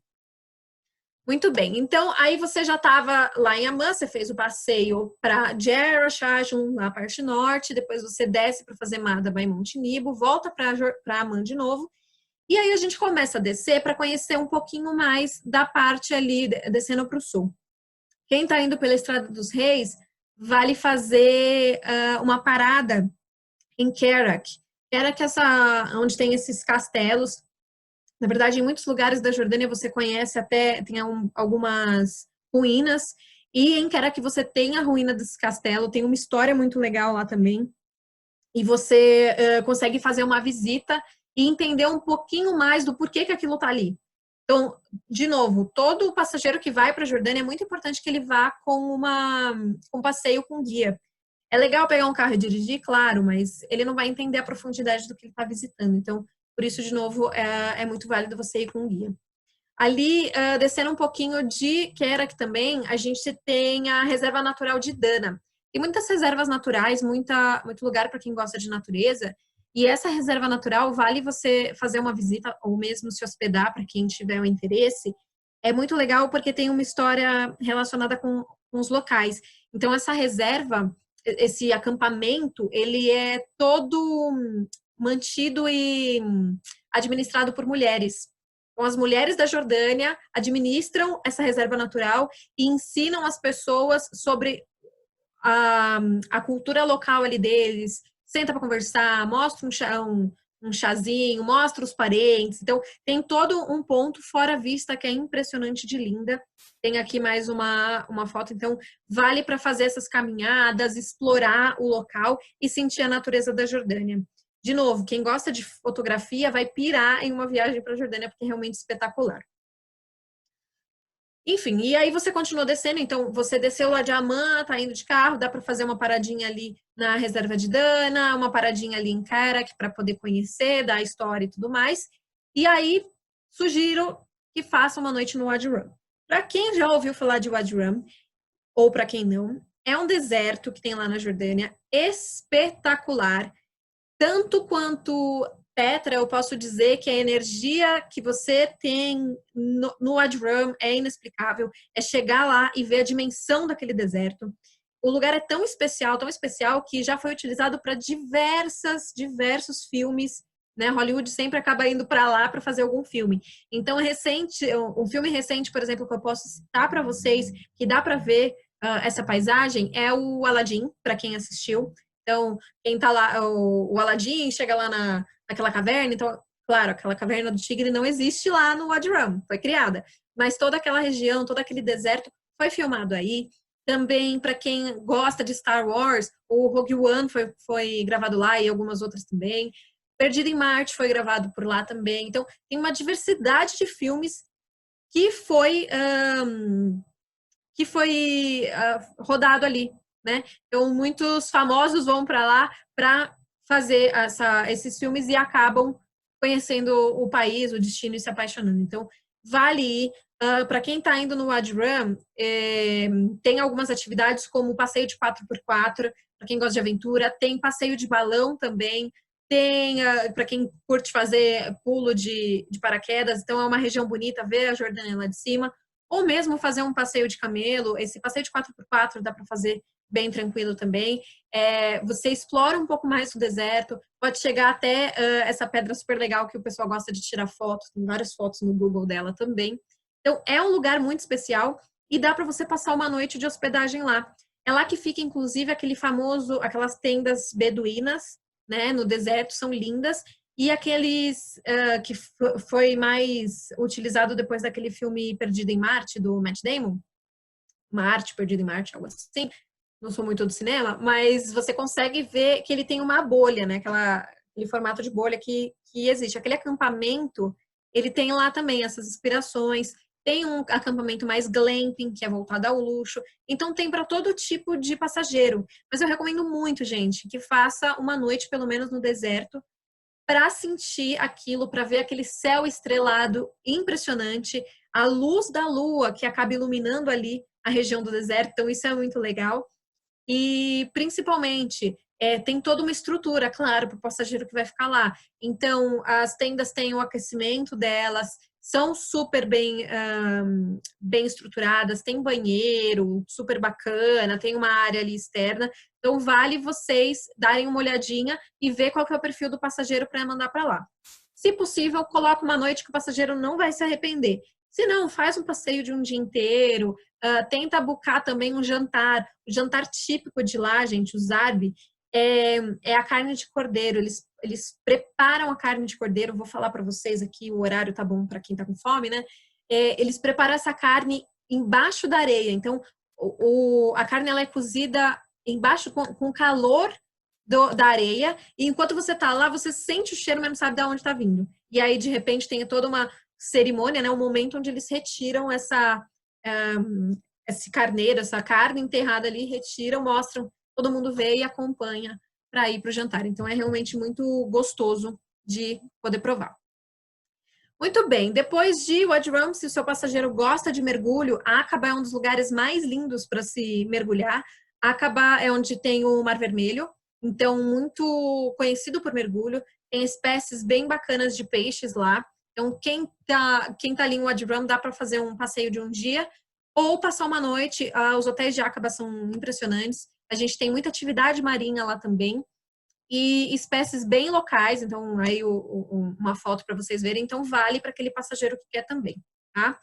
Muito bem, então aí você já estava lá em Amman, você fez o passeio para Jera, Shajun, na parte norte, depois você desce para fazer Madaba e Monte Nebo, volta para Amman de novo, e aí a gente começa a descer para conhecer um pouquinho mais da parte ali, descendo para o sul. Quem está indo pela Estrada dos Reis, vale fazer uma parada em Kerak. Kerak é onde tem esses castelos. Na verdade, em muitos lugares da Jordânia você conhece tem algumas ruínas, E em Kerak você tem a ruína desse castelo, tem uma história muito legal lá também. E você consegue fazer uma visita e entender um pouquinho mais do porquê que aquilo está ali. Então, de novo, todo passageiro que vai para a Jordânia é muito importante que ele vá com um passeio com guia. É legal pegar um carro e dirigir, claro, mas ele não vai entender a profundidade do que ele está visitando. Então, por isso, de novo, é muito válido você ir com um guia. Ali, descendo um pouquinho de Kerak também, a gente tem a Reserva Natural de Dana. Tem muitas reservas naturais, muito lugar para quem gosta de natureza. E essa reserva natural vale você fazer uma visita ou mesmo se hospedar para quem tiver o interesse. É muito legal porque tem uma história relacionada com os locais. Então, essa reserva, esse acampamento, ele é todo mantido e administrado por mulheres. Então, as mulheres da Jordânia administram essa reserva natural e ensinam as pessoas sobre a cultura local ali deles, senta para conversar, mostra um chazinho, mostra os parentes. Então, tem todo um ponto fora a vista que é impressionante de linda. Tem aqui mais uma foto. Então, vale para fazer essas caminhadas, explorar o local e sentir a natureza da Jordânia. De novo, quem gosta de fotografia vai pirar em uma viagem para a Jordânia, porque é realmente espetacular. Enfim, e aí você continua descendo, então você desceu lá de Amman, tá indo de carro, dá para fazer uma paradinha ali na reserva de Dana, uma paradinha ali em Kerak para poder conhecer, dar a história e tudo mais. E aí, sugiro que faça uma noite no Wadi Rum. Para quem já ouviu falar de Wadi Rum, ou para quem não, é um deserto que tem lá na Jordânia, espetacular, tanto quanto Petra, eu posso dizer que a energia que você tem no Wadi Rum é inexplicável. É chegar lá e ver a dimensão daquele deserto. O lugar é tão especial que já foi utilizado para diversos filmes. Né? Hollywood sempre acaba indo para lá para fazer algum filme. Então, um filme recente, por exemplo, que eu posso citar para vocês, que dá para ver essa paisagem, é o Aladdin, para quem assistiu. Então, quem tá lá, o Aladdin chega lá naquela caverna, então, claro, aquela caverna do tigre não existe lá no Wadi Rum, foi criada. Mas toda aquela região, todo aquele deserto foi filmado aí. Também, para quem gosta de Star Wars, o Rogue One foi gravado lá e algumas outras também. Perdido em Marte foi gravado por lá também. Então, tem uma diversidade de filmes que foi rodado ali, né? Então, muitos famosos vão para lá para fazer esses filmes e acabam conhecendo o país, o destino e se apaixonando. Então, vale ir. Para quem está indo no Wadi Rum, tem algumas atividades como o passeio de 4x4, para quem gosta de aventura, tem passeio de balão também, tem para quem curte fazer pulo de paraquedas, então é uma região bonita, ver a Jordânia lá de cima, ou mesmo fazer um passeio de camelo. Esse passeio de 4x4 dá para fazer bem tranquilo também. Você explora um pouco mais o deserto, pode chegar até essa pedra super legal que o pessoal gosta de tirar fotos, tem várias fotos no Google dela também. Então, é um lugar muito especial e dá para você passar uma noite de hospedagem lá. É lá que fica, inclusive, aquelas tendas beduínas, né, no deserto, são lindas. E aqueles que foi mais utilizado depois daquele filme Perdido em Marte, do Matt Damon. Marte, Perdido em Marte, algo assim. Não sou muito do cinema, mas você consegue ver que ele tem uma bolha, né? Aquele formato de bolha que existe. Aquele acampamento, ele tem lá também essas inspirações. Tem um acampamento mais glamping, que é voltado ao luxo. Então, tem para todo tipo de passageiro. Mas eu recomendo muito, gente, que faça uma noite, pelo menos, no deserto, para sentir aquilo, para ver aquele céu estrelado impressionante, a luz da lua que acaba iluminando ali a região do deserto. Então, isso é muito legal. E, principalmente, tem toda uma estrutura, claro, para o passageiro que vai ficar lá. Então, as tendas têm o aquecimento delas, são super bem estruturadas, tem banheiro super bacana, tem uma área ali externa. Então, vale vocês darem uma olhadinha e ver qual que é o perfil do passageiro para mandar para lá. Se possível, coloca uma noite que o passageiro não vai se arrepender. Se não, faz um passeio de um dia inteiro, tenta buscar também um jantar. O jantar típico de lá, gente, o zarbi, é a carne de cordeiro. Eles preparam a carne de cordeiro. Vou falar para vocês aqui, o horário tá bom para quem tá com fome, né? Eles preparam essa carne embaixo da areia. Então, a carne ela é cozida embaixo com calor da areia, e enquanto você tá lá, você sente o cheiro, mas não sabe de onde tá vindo. E aí, de repente, tem toda uma cerimônia, né? Um momento onde eles retiram esse carneiro, essa carne enterrada ali, retiram, mostram, todo mundo vê e acompanha para ir para o jantar. Então, é realmente muito gostoso de poder provar. Muito bem, depois de Wadi Rum, se o seu passageiro gosta de mergulho, Aqaba é um dos lugares mais lindos para se mergulhar. Aqaba é onde tem o Mar Vermelho, então muito conhecido por mergulho, tem espécies bem bacanas de peixes lá. Então quem tá ali em Wadi Rum dá para fazer um passeio de um dia ou passar uma noite. Os hotéis de Aqaba são impressionantes. A gente tem muita atividade marinha lá também. E espécies bem locais, então aí uma foto para vocês verem, então vale para aquele passageiro que quer também, tá?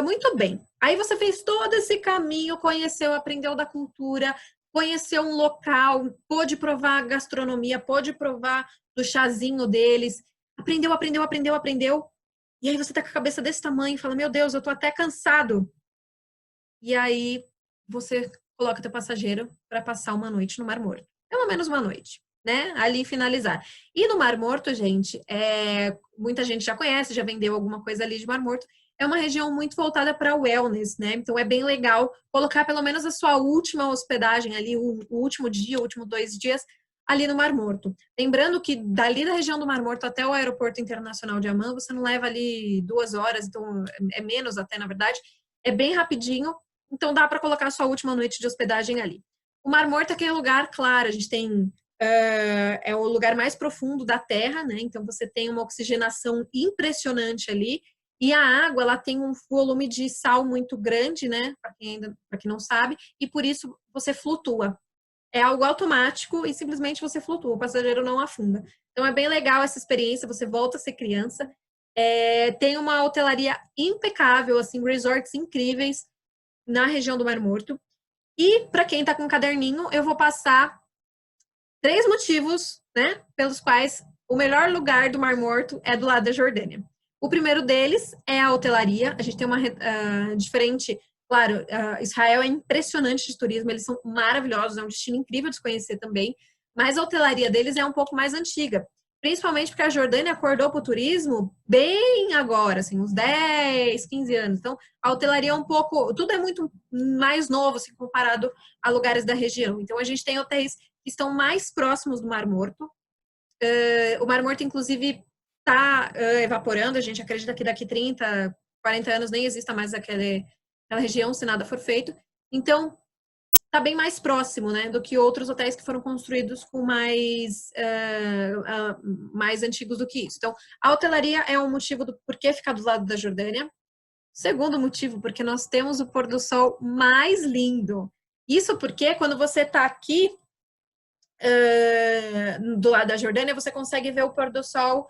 Muito bem, aí você fez todo esse caminho, conheceu, aprendeu da cultura, conheceu um local, pôde provar a gastronomia, pôde provar do chazinho deles, aprendeu, e aí você tá com a cabeça desse tamanho e fala, meu Deus, eu tô até cansado. E aí você coloca teu passageiro para passar uma noite no Mar Morto. Pelo menos uma noite, né? Ali finalizar. E no Mar Morto, gente, muita gente já conhece, já vendeu alguma coisa ali de Mar Morto. É uma região muito voltada para wellness, né? Então é bem legal colocar pelo menos a sua última hospedagem ali, o último dia, o último 2 dias ali no Mar Morto. Lembrando que dali da região do Mar Morto até o Aeroporto Internacional de Amman, você não leva ali 2 horas, então é menos até, na verdade. É bem rapidinho, então dá para colocar a sua última noite de hospedagem ali. O Mar Morto é aquele lugar, claro, a gente tem é o lugar mais profundo da Terra, né? Então você tem uma oxigenação impressionante ali e a água ela tem um volume de sal muito grande, né? Para quem não sabe, e por isso você flutua. É algo automático e simplesmente você flutua, o passageiro não afunda. Então é bem legal essa experiência, você volta a ser criança. Tem uma hotelaria impecável, assim, resorts incríveis na região do Mar Morto. E para quem está com um caderninho, eu vou passar 3 motivos, né, pelos quais o melhor lugar do Mar Morto é do lado da Jordânia. O primeiro deles é a hotelaria. A gente tem uma diferente. Claro, Israel é impressionante de turismo, eles são maravilhosos, é um destino incrível de se conhecer também, mas a hotelaria deles é um pouco mais antiga, principalmente porque a Jordânia acordou para o turismo bem agora, assim, uns 10, 15 anos. Então, a hotelaria é um pouco, tudo é muito mais novo, assim, comparado a lugares da região. Então, a gente tem hotéis que estão mais próximos do Mar Morto. O Mar Morto, inclusive, está evaporando, a gente acredita que daqui 30, 40 anos nem exista mais aquela região se nada for feito. Então, está bem mais próximo, né, do que outros hotéis que foram construídos com mais antigos do que isso. Então, a hotelaria é um motivo do porquê ficar do lado da Jordânia. Segundo motivo, porque nós temos o pôr do sol mais lindo. Isso porque quando você está aqui do lado da Jordânia, você consegue ver o pôr do sol,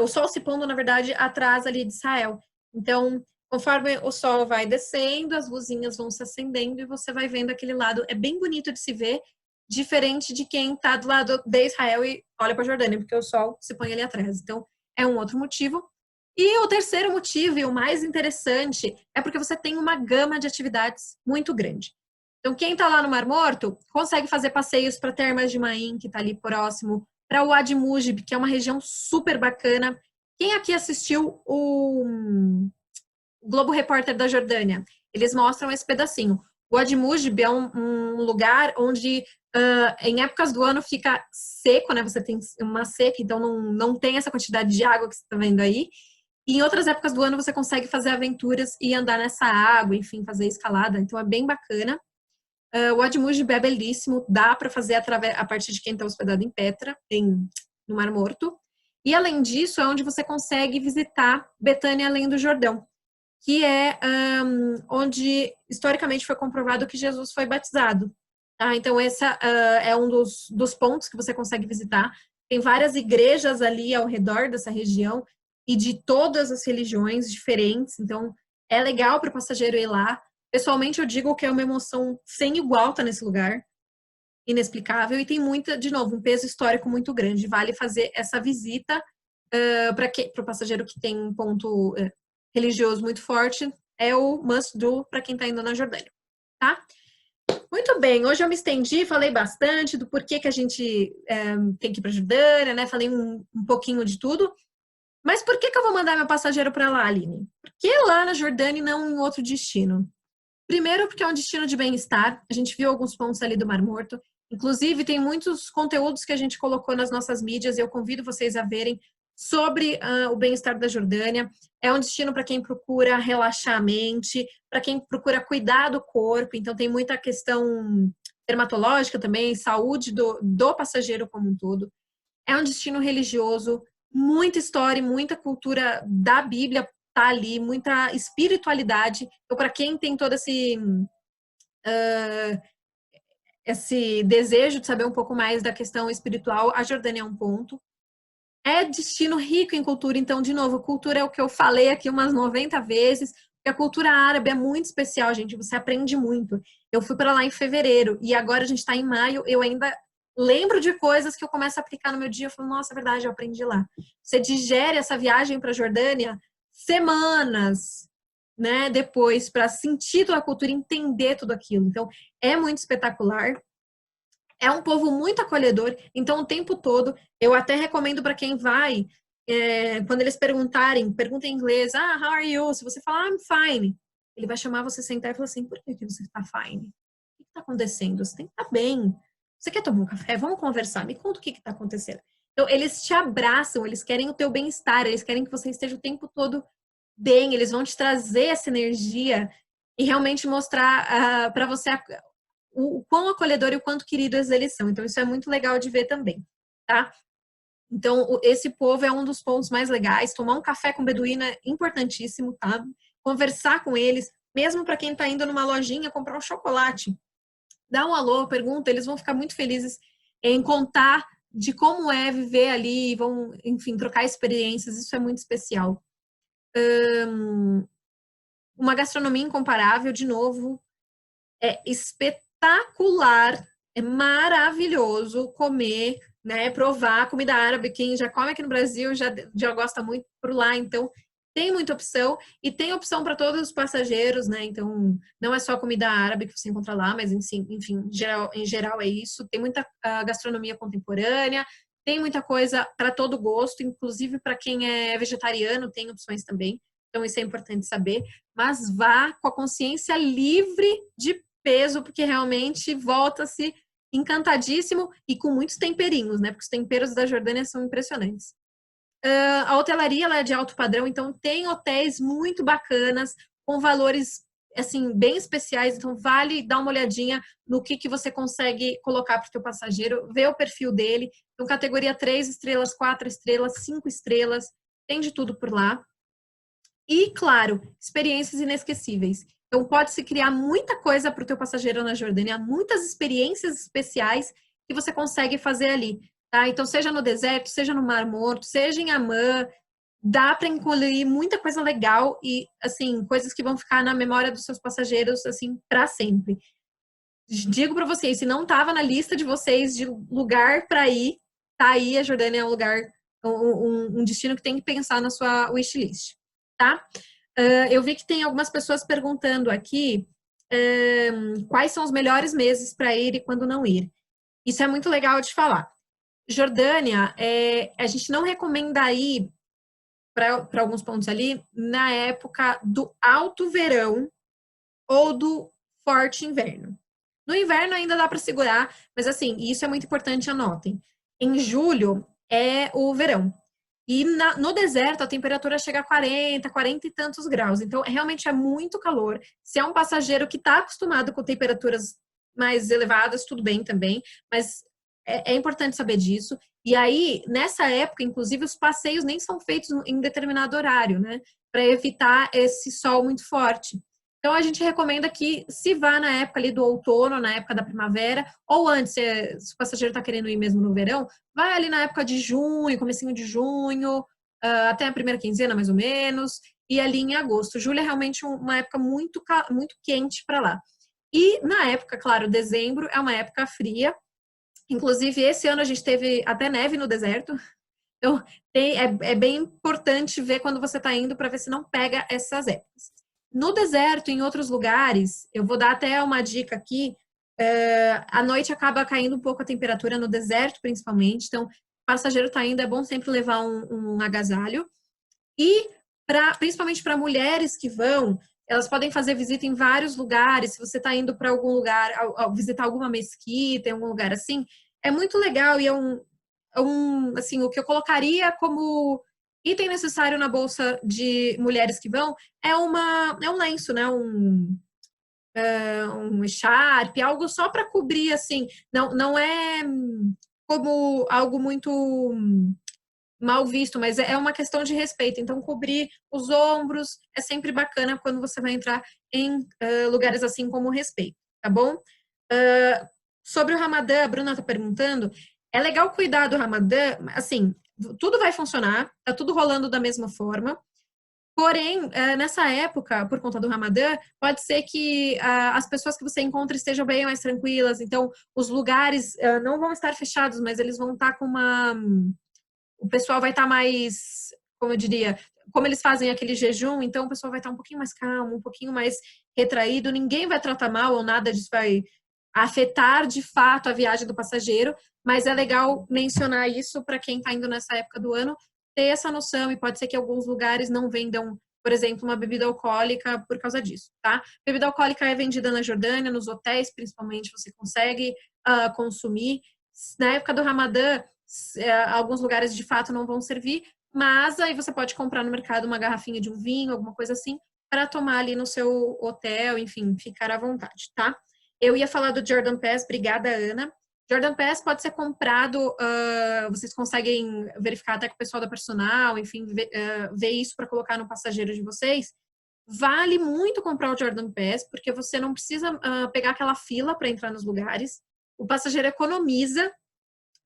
o sol se pondo, na verdade, atrás ali de Israel. Então, conforme o sol vai descendo, as luzinhas vão se acendendo e você vai vendo aquele lado. É bem bonito de se ver, diferente de quem está do lado de Israel e olha para a Jordânia, porque o sol se põe ali atrás. Então, é um outro motivo. E o terceiro motivo, e o mais interessante, é porque você tem uma gama de atividades muito grande. Então, quem está lá no Mar Morto consegue fazer passeios para Termas de Maim, que está ali próximo, para o Wadi Mujib, que é uma região super bacana. Quem aqui assistiu o Globo Repórter da Jordânia? Eles mostram esse pedacinho. O Wadi Mujib é um lugar onde, em épocas do ano, fica seco, né? Você tem uma seca, então não tem essa quantidade de água que você está vendo aí. E em outras épocas do ano, você consegue fazer aventuras e andar nessa água, enfim, fazer escalada. Então, é bem bacana. O Wadi Mujib é belíssimo, dá para fazer a partir de quem está hospedado em Petra, no Mar Morto. E além disso, é onde você consegue visitar Betânia além do Jordão, que é onde historicamente foi comprovado que Jesus foi batizado. Tá? Então, esse é um dos pontos que você consegue visitar. Tem várias igrejas ali ao redor dessa região e de todas as religiões diferentes. Então, é legal para o passageiro ir lá. Pessoalmente, eu digo que é uma emoção sem igual estar nesse lugar, inexplicável, e tem de novo, um peso histórico muito grande. Vale fazer essa visita para o passageiro que tem um ponto religioso muito forte, é o must do para quem está indo na Jordânia. tá? Muito bem, hoje eu me estendi, falei bastante do porquê que a gente tem que ir para a Jordânia, né? Falei um pouquinho de tudo. Mas por que eu vou mandar meu passageiro para lá, Aline? Por que lá na Jordânia e não em outro destino? Primeiro, porque é um destino de bem-estar. A gente viu alguns pontos ali do Mar Morto. Inclusive, tem muitos conteúdos que a gente colocou nas nossas mídias e eu convido vocês a verem sobre o bem-estar da Jordânia. É um destino para quem procura relaxar a mente, para quem procura cuidar do corpo. Então, tem muita questão dermatológica também, saúde do passageiro como um todo. É um destino religioso, muita história, muita cultura da Bíblia tá ali, muita espiritualidade. Então, para quem tem todo esse desejo de saber um pouco mais da questão espiritual, a Jordânia é um ponto. É destino rico em cultura, então, de novo, cultura é o que eu falei aqui umas 90 vezes, porque a cultura árabe é muito especial, gente, você aprende muito. Eu fui para lá em fevereiro, e agora a gente está em maio, eu ainda lembro de coisas que eu começo a aplicar no meu dia, eu falo, nossa, é verdade, eu aprendi lá. Você digere essa viagem para a Jordânia semanas, né, depois, para sentir toda a cultura, entender tudo aquilo. Então, é muito espetacular. É um povo muito acolhedor, então o tempo todo, eu até recomendo para quem vai, quando eles perguntem em inglês, how are you? Se você falar, I'm fine, ele vai chamar você sentar e falar assim, por que você está fine? O que está acontecendo? Você tem que estar bem. Você quer tomar um café? Vamos conversar, me conta o que está acontecendo. Então, eles te abraçam, eles querem o teu bem-estar, eles querem que você esteja o tempo todo bem, eles vão te trazer essa energia e realmente mostrar para você o quão acolhedor e o quanto queridos eles são. Então, isso é muito legal de ver também, tá? Então, esse povo é um dos pontos mais legais. Tomar um café com beduíno é importantíssimo, tá? Conversar com eles, mesmo para quem tá indo numa lojinha comprar um chocolate. Dá um alô, pergunta, eles vão ficar muito felizes em contar de como é viver ali, vão, enfim, trocar experiências. Isso é muito especial. Uma gastronomia incomparável, de novo, é espetacular, é maravilhoso comer, né, provar comida árabe. Quem já come aqui no Brasil já gosta muito por lá, então tem muita opção e tem opção para todos os passageiros, né? Então não é só comida árabe que você encontra lá, mas enfim, em geral é isso. Tem muita gastronomia contemporânea, tem muita coisa para todo gosto, inclusive para quem é vegetariano tem opções também. Então isso é importante saber, mas vá com a consciência livre de peso, porque realmente volta-se encantadíssimo e com muitos temperinhos, né? Porque os temperos da Jordânia são impressionantes. A hotelaria ela é de alto padrão, então tem hotéis muito bacanas, com valores assim bem especiais, então vale dar uma olhadinha no que você consegue colocar para o teu passageiro, ver o perfil dele. Então, categoria 3 estrelas, 4 estrelas, 5 estrelas, tem de tudo por lá. E, claro, experiências inesquecíveis. Então, pode-se criar muita coisa para o teu passageiro na Jordânia, muitas experiências especiais que você consegue fazer ali, tá? Então, seja no deserto, seja no Mar Morto, seja em Amã, dá para incluir muita coisa legal e, assim, coisas que vão ficar na memória dos seus passageiros, assim, para sempre. Digo para vocês, se não estava na lista de vocês de lugar para ir, tá aí, a Jordânia é um lugar, um destino que tem que pensar na sua wishlist, tá? Eu vi que tem algumas pessoas perguntando aqui quais são os melhores meses para ir e quando não ir. Isso é muito legal de falar. Jordânia, a gente não recomenda ir para alguns pontos ali na época do alto verão ou do forte inverno. No inverno ainda dá para segurar, mas assim, isso é muito importante, anotem. Em julho é o verão. E no deserto a temperatura chega a 40 e tantos graus. Então, realmente é muito calor. Se é um passageiro que está acostumado com temperaturas mais elevadas, tudo bem também. Mas é importante saber disso. E aí, nessa época, inclusive, os passeios nem são feitos em determinado horário, né? Para evitar esse sol muito forte. Então, a gente recomenda que se vá na época ali do outono, na época da primavera, ou antes, se o passageiro está querendo ir mesmo no verão, vai ali na época de junho, comecinho de junho, até a primeira quinzena, mais ou menos, e ali em agosto. Julho é realmente uma época muito quente para lá. E na época, claro, dezembro é uma época fria. Inclusive, esse ano a gente teve até neve no deserto. Então, é bem importante ver quando você está indo para ver se não pega essas épocas. No deserto, em outros lugares, eu vou dar até uma dica aqui, à noite acaba caindo um pouco a temperatura no deserto, principalmente, então, o passageiro está indo, é bom sempre levar um agasalho. E, principalmente para mulheres que vão, elas podem fazer visita em vários lugares. Se você está indo para algum lugar, visitar alguma mesquita, em algum lugar assim, é muito legal e assim, o que eu colocaria como item necessário na bolsa de mulheres que vão é um lenço, né? Um echarpe, algo só para cobrir, assim. Não é como algo muito mal visto, mas é uma questão de respeito. Então, cobrir os ombros é sempre bacana quando você vai entrar em lugares assim como respeito, tá bom? Sobre o Ramadã, a Bruna está perguntando, é legal cuidar do Ramadã, assim, tudo vai funcionar, tá tudo rolando da mesma forma, porém, nessa época, por conta do Ramadã, pode ser que as pessoas que você encontra estejam bem mais tranquilas, então os lugares não vão estar fechados, mas eles vão estar com o pessoal vai estar mais, como eu diria, como eles fazem aquele jejum, então o pessoal vai estar um pouquinho mais calmo, um pouquinho mais retraído, ninguém vai tratar mal ou nada disso vai afetar de fato a viagem do passageiro, mas é legal mencionar isso para quem está indo nessa época do ano, ter essa noção, e pode ser que alguns lugares não vendam, por exemplo, uma bebida alcoólica por causa disso, tá? Bebida alcoólica é vendida na Jordânia, nos hotéis, principalmente, você consegue consumir. Na época do Ramadã, alguns lugares de fato não vão servir, mas aí você pode comprar no mercado uma garrafinha de um vinho, alguma coisa assim, para tomar ali no seu hotel, enfim, ficar à vontade, tá? Eu ia falar do Jordan Pass, obrigada, Ana. Jordan Pass pode ser comprado, vocês conseguem verificar até com o pessoal da personal, enfim, ver isso para colocar no passageiro de vocês. Vale muito comprar o Jordan Pass, porque você não precisa pegar aquela fila para entrar nos lugares. O passageiro economiza,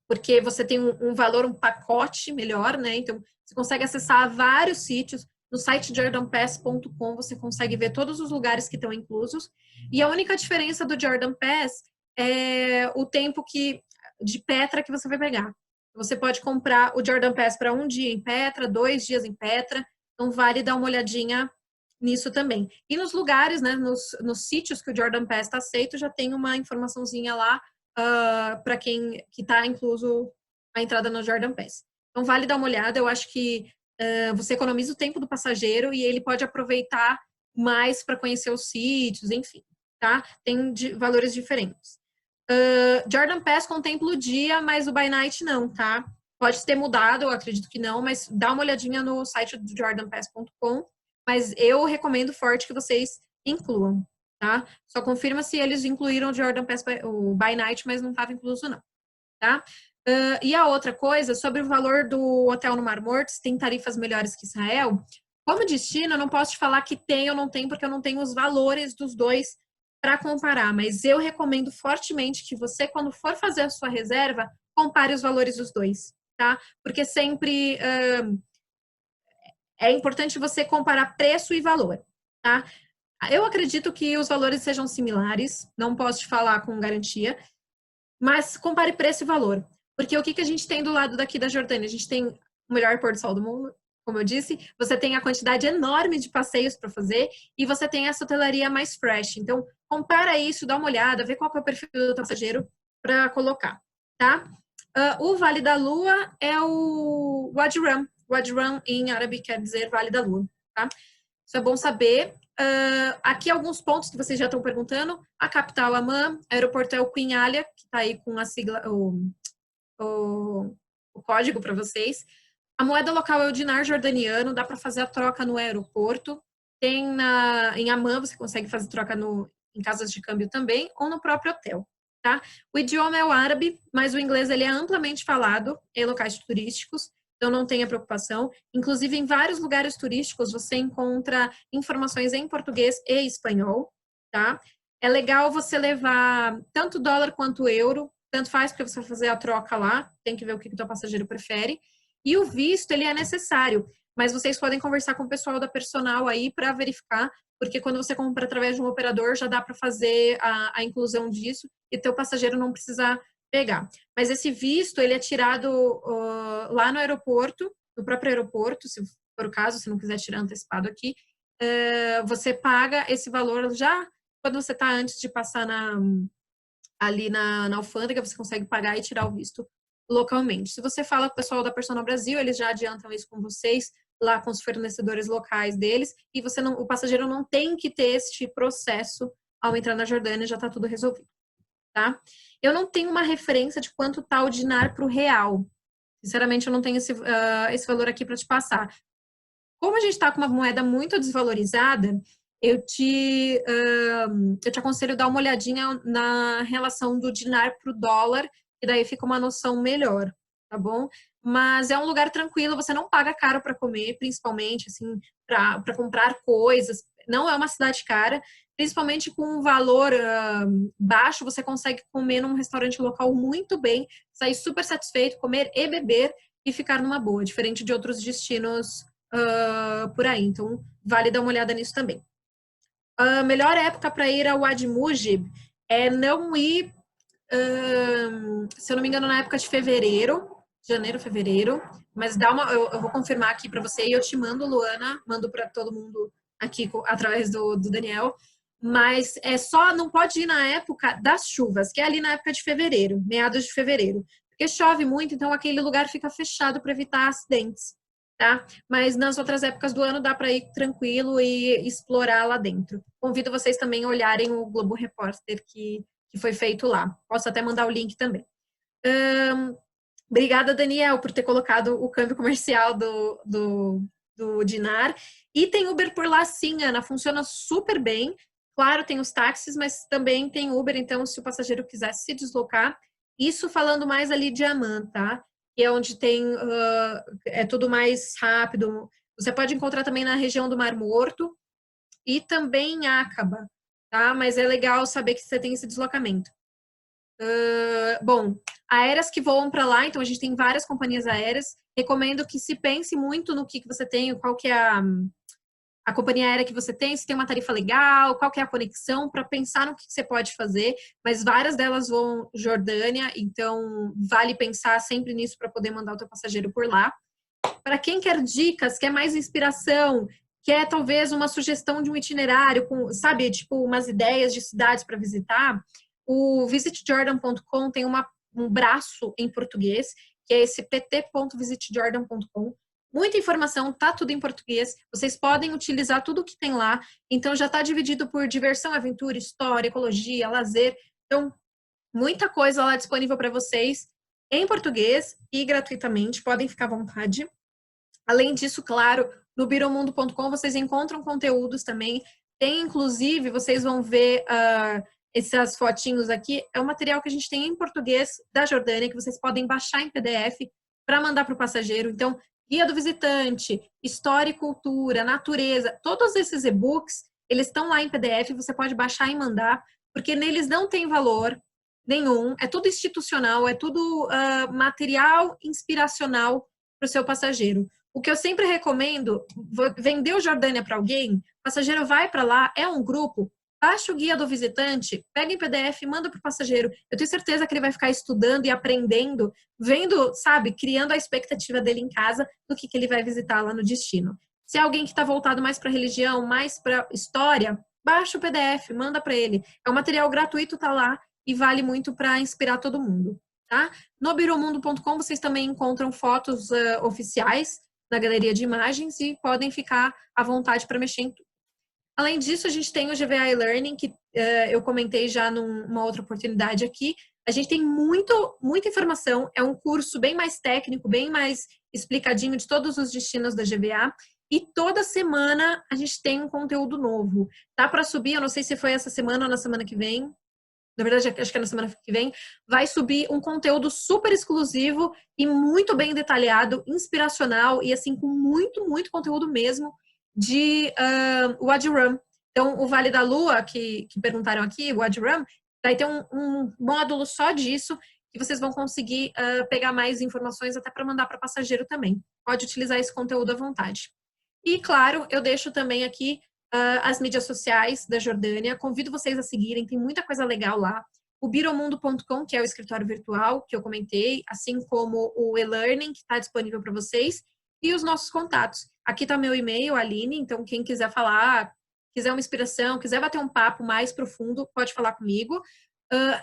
porque você tem um valor, um pacote melhor, né? Então, você consegue acessar vários sítios. No site jordanpass.com você consegue ver todos os lugares que estão inclusos. E a única diferença do Jordan Pass é o tempo de Petra que você vai pegar. Você pode comprar o Jordan Pass para um dia em Petra, 2 dias em Petra. Então, vale dar uma olhadinha nisso também. E nos lugares, né, nos sítios que o Jordan Pass está aceito, já tem uma informaçãozinha lá para quem que está incluso a entrada no Jordan Pass. Então, vale dar uma olhada. Eu acho que você economiza o tempo do passageiro e ele pode aproveitar mais para conhecer os sítios, enfim, tá? Tem valores diferentes. Jordan Pass contempla o dia, mas o by night não, tá? Pode ter mudado, eu acredito que não, mas dá uma olhadinha no site do jordanpass.com, mas eu recomendo forte que vocês incluam, tá? Só confirma se eles incluíram o Jordan Pass, o by night, mas não estava incluso não, tá? E a outra coisa, sobre o valor do hotel no Mar Morto, se tem tarifas melhores que Israel, como destino, eu não posso te falar que tem ou não tem, porque eu não tenho os valores dos dois para comparar, mas eu recomendo fortemente que você, quando for fazer a sua reserva, compare os valores dos dois, tá? Porque sempre é importante você comparar preço e valor, tá? Eu acredito que os valores sejam similares, não posso te falar com garantia, mas compare preço e valor. Porque o que a gente tem do lado daqui da Jordânia? A gente tem o melhor pôr do sol do mundo, como eu disse, você tem a quantidade enorme de passeios para fazer e você tem essa hotelaria mais fresh. Então, compara isso, dá uma olhada, vê qual que é o perfil do passageiro para colocar, tá? O Vale da Lua é o Wadi Rum. Wadi Rum em árabe quer dizer Vale da Lua, tá? Isso é bom saber. Aqui alguns pontos que vocês já estão perguntando. A capital, Amman, aeroporto é o Queen Alia, que está aí com a sigla, o código para vocês. A moeda local é o dinar jordaniano, dá para fazer a troca no aeroporto. Em Amman você consegue fazer troca em casas de câmbio também, ou no próprio hotel, tá? O idioma é o árabe, mas o inglês ele é amplamente falado em locais turísticos, então não tenha preocupação. Inclusive, em vários lugares turísticos você encontra informações em português e espanhol, tá? É legal você levar tanto dólar quanto euro, tanto faz porque você vai fazer a troca lá, tem que ver o que o teu passageiro prefere. E o visto, ele é necessário, mas vocês podem conversar com o pessoal da personal aí para verificar, porque quando você compra através de um operador, já dá para fazer a inclusão disso e teu passageiro não precisa pegar. Mas esse visto, ele é tirado lá no aeroporto, no próprio aeroporto, se for o caso, se não quiser tirar antecipado aqui, você paga esse valor já quando você está antes de passar ali na alfândega, você consegue pagar e tirar o visto localmente. Se você fala com o pessoal da Personal Brasil, eles já adiantam isso com vocês, lá com os fornecedores locais deles, e o passageiro não tem que ter este processo ao entrar na Jordânia, já está tudo resolvido, tá? Eu não tenho uma referência de quanto está o dinar para o real. Sinceramente, eu não tenho esse valor aqui para te passar. Como a gente está com uma moeda muito desvalorizada, eu te aconselho a dar uma olhadinha na relação do dinar para o dólar, e daí fica uma noção melhor, tá bom? Mas é um lugar tranquilo, você não paga caro para comer, principalmente, assim, para comprar coisas. Não é uma cidade cara, principalmente com um valor baixo, você consegue comer num restaurante local muito bem, sair super satisfeito, comer e beber e ficar numa boa, diferente de outros destinos por aí. Então, vale dar uma olhada nisso também. A melhor época para ir ao Wadi Mujib é não ir, se eu não me engano, na época de fevereiro, janeiro, fevereiro, mas eu vou confirmar aqui para você e eu te mando, Luana, mando para todo mundo aqui através do Daniel, mas não pode ir na época das chuvas, que é ali na época de fevereiro, meados de fevereiro, porque chove muito, então aquele lugar fica fechado para evitar acidentes, tá? Mas nas outras épocas do ano dá para ir tranquilo e explorar lá dentro. Convido vocês também a olharem o Globo Repórter que foi feito lá. Posso até mandar o link também. Obrigada, Daniel, por ter colocado o câmbio comercial do dinar. E tem Uber por lá, sim, Ana. Funciona super bem. Claro, tem os táxis, mas também tem Uber. Então, se o passageiro quiser se deslocar, isso falando mais ali de Amman, tá? Que é onde tem é tudo mais rápido. Você pode encontrar também na região do Mar Morto e também em Aqaba, tá? Mas é legal saber que você tem esse deslocamento. Bom, aéreas que voam para lá, então a gente tem várias companhias aéreas. Recomendo que se pense muito no que você tem, qual que é a companhia aérea que você tem, se tem uma tarifa legal, qual que é a conexão, para pensar no que você pode fazer. Mas várias delas voam Jordânia, então vale pensar sempre nisso para poder mandar o teu passageiro por lá. Para quem quer dicas, quer mais inspiração, quer talvez uma sugestão de um itinerário, sabe, tipo umas ideias de cidades para visitar, o visitjordan.com tem um braço em português, que é esse pt.visitjordan.com. Muita informação, tá tudo em português. Vocês podem utilizar tudo que tem lá. Então, já está dividido por diversão, aventura, história, ecologia, lazer. Então, muita coisa lá disponível para vocês em português e gratuitamente. Podem ficar à vontade. Além disso, claro, no biromundo.com vocês encontram conteúdos também. Tem, inclusive, vocês vão ver essas fotinhos aqui. É um material que a gente tem em português da Jordânia, que vocês podem baixar em PDF para mandar para o passageiro. Então, guia do visitante, história e cultura, natureza, todos esses e-books, eles estão lá em PDF, você pode baixar e mandar, porque neles não tem valor nenhum, é tudo institucional, é tudo material inspiracional para o seu passageiro. O que eu sempre recomendo, vender o Jordânia para alguém, o passageiro vai para lá, é um grupo, baixa o guia do visitante, pega em PDF e manda para o passageiro. Eu tenho certeza que ele vai ficar estudando e aprendendo, vendo, sabe, criando a expectativa dele em casa do que ele vai visitar lá no destino. Se é alguém que está voltado mais para religião, mais para história, baixa o PDF, manda para ele. É um material gratuito, tá lá e vale muito para inspirar todo mundo, tá? No biromundo.com vocês também encontram fotos oficiais na galeria de imagens e podem ficar à vontade para mexer em tudo. Além disso, a gente tem o GVA e-Learning, que eu comentei já numa outra oportunidade aqui. A gente tem muita informação, é um curso bem mais técnico, bem mais explicadinho de todos os destinos da GVA. E toda semana a gente tem um conteúdo novo. Tá para subir, eu não sei se foi essa semana ou na semana que vem. Na verdade, acho que é na semana que vem. Vai subir um conteúdo super exclusivo e muito bem detalhado, inspiracional e assim, com muito conteúdo mesmo de Wadi Rum. Então, o Vale da Lua, que perguntaram aqui, o Wadi Rum, vai ter um módulo só disso, que vocês vão conseguir pegar mais informações até para mandar para passageiro também. Pode utilizar esse conteúdo à vontade. E, claro, eu deixo também aqui as mídias sociais da Jordânia. Convido vocês a seguirem, tem muita coisa legal lá. O biromundo.com, que é o escritório virtual que eu comentei, assim como o e-learning, que está disponível para vocês, e os nossos contatos. Aqui está meu e-mail, Aline, então quem quiser falar, quiser uma inspiração, quiser bater um papo mais profundo, pode falar comigo.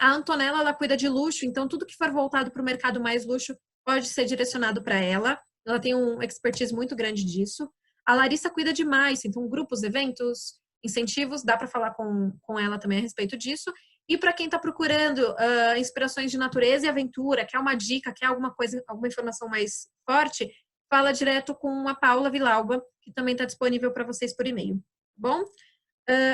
A Antonella, ela cuida de luxo, então tudo que for voltado para o mercado mais luxo pode ser direcionado para ela. Ela tem um expertise muito grande disso. A Larissa cuida de mais, então grupos, eventos, incentivos, dá para falar com ela também a respeito disso. E para quem está procurando inspirações de natureza e aventura, quer uma dica, quer alguma coisa, alguma informação mais forte, fala direto com a Paula Vilauba, que também está disponível para vocês por e-mail. Bom?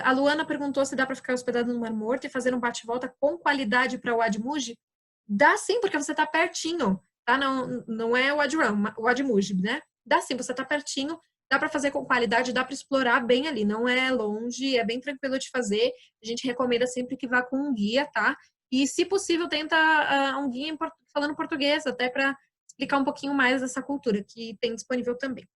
A Luana perguntou se dá para ficar hospedado no Mar Morto e fazer um bate-volta com qualidade para o Wadi Mujib. Dá sim, porque você está pertinho, tá? Não é o Wadi Rum, o Wadi Mujib, né? Dá sim, você está pertinho, dá para fazer com qualidade, dá para explorar bem ali, não é longe, é bem tranquilo de fazer. A gente recomenda sempre que vá com um guia, tá? E, se possível, tenta um guia falando português, até para explicar um pouquinho mais dessa cultura, que tem disponível também.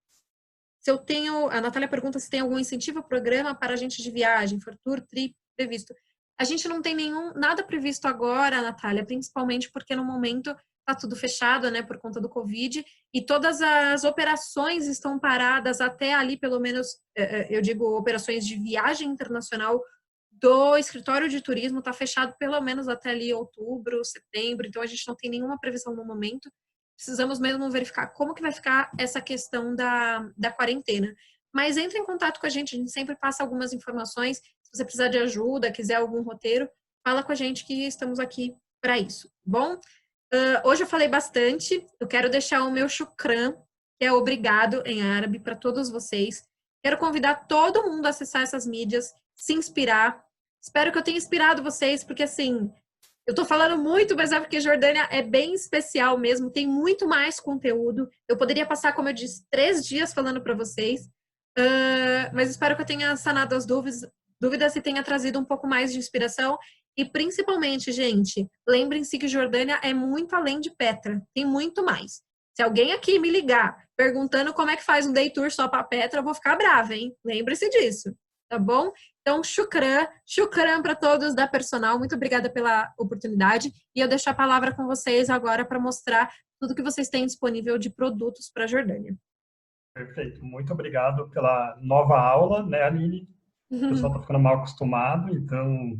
Se eu tenho, a Natália pergunta se tem algum incentivo ao programa para agentes de viagem, Fortur, Trip, previsto. A gente não tem nada previsto agora, Natália, principalmente porque no momento está tudo fechado, né, por conta do Covid, e todas as operações estão paradas até ali, pelo menos, eu digo operações de viagem internacional do escritório de turismo está fechado pelo menos até ali outubro, setembro, então a gente não tem nenhuma previsão no momento. Precisamos mesmo verificar como que vai ficar essa questão da quarentena. Mas entre em contato com a gente sempre passa algumas informações. Se você precisar de ajuda, quiser algum roteiro, fala com a gente que estamos aqui para isso. Bom, hoje eu falei bastante. Eu quero deixar o meu shukran, que é obrigado em árabe, para todos vocês. Quero convidar todo mundo a acessar essas mídias, se inspirar. Espero que eu tenha inspirado vocês, porque assim, eu tô falando muito, mas é porque Jordânia é bem especial mesmo, tem muito mais conteúdo. Eu poderia passar, como eu disse, 3 dias falando para vocês, mas espero que eu tenha sanado as dúvidas e tenha trazido um pouco mais de inspiração. E principalmente, gente, lembrem-se que Jordânia é muito além de Petra, tem muito mais. Se alguém aqui me ligar perguntando como é que faz um day tour só para Petra, eu vou ficar brava, hein? Lembre-se disso, tá bom? Então, shukran para todos da Personal. Muito obrigada pela oportunidade. E eu deixo a palavra com vocês agora para mostrar tudo que vocês têm disponível de produtos para a Jordânia. Perfeito. Muito obrigado pela nova aula, né, Aline? O pessoal está ficando mal acostumado, então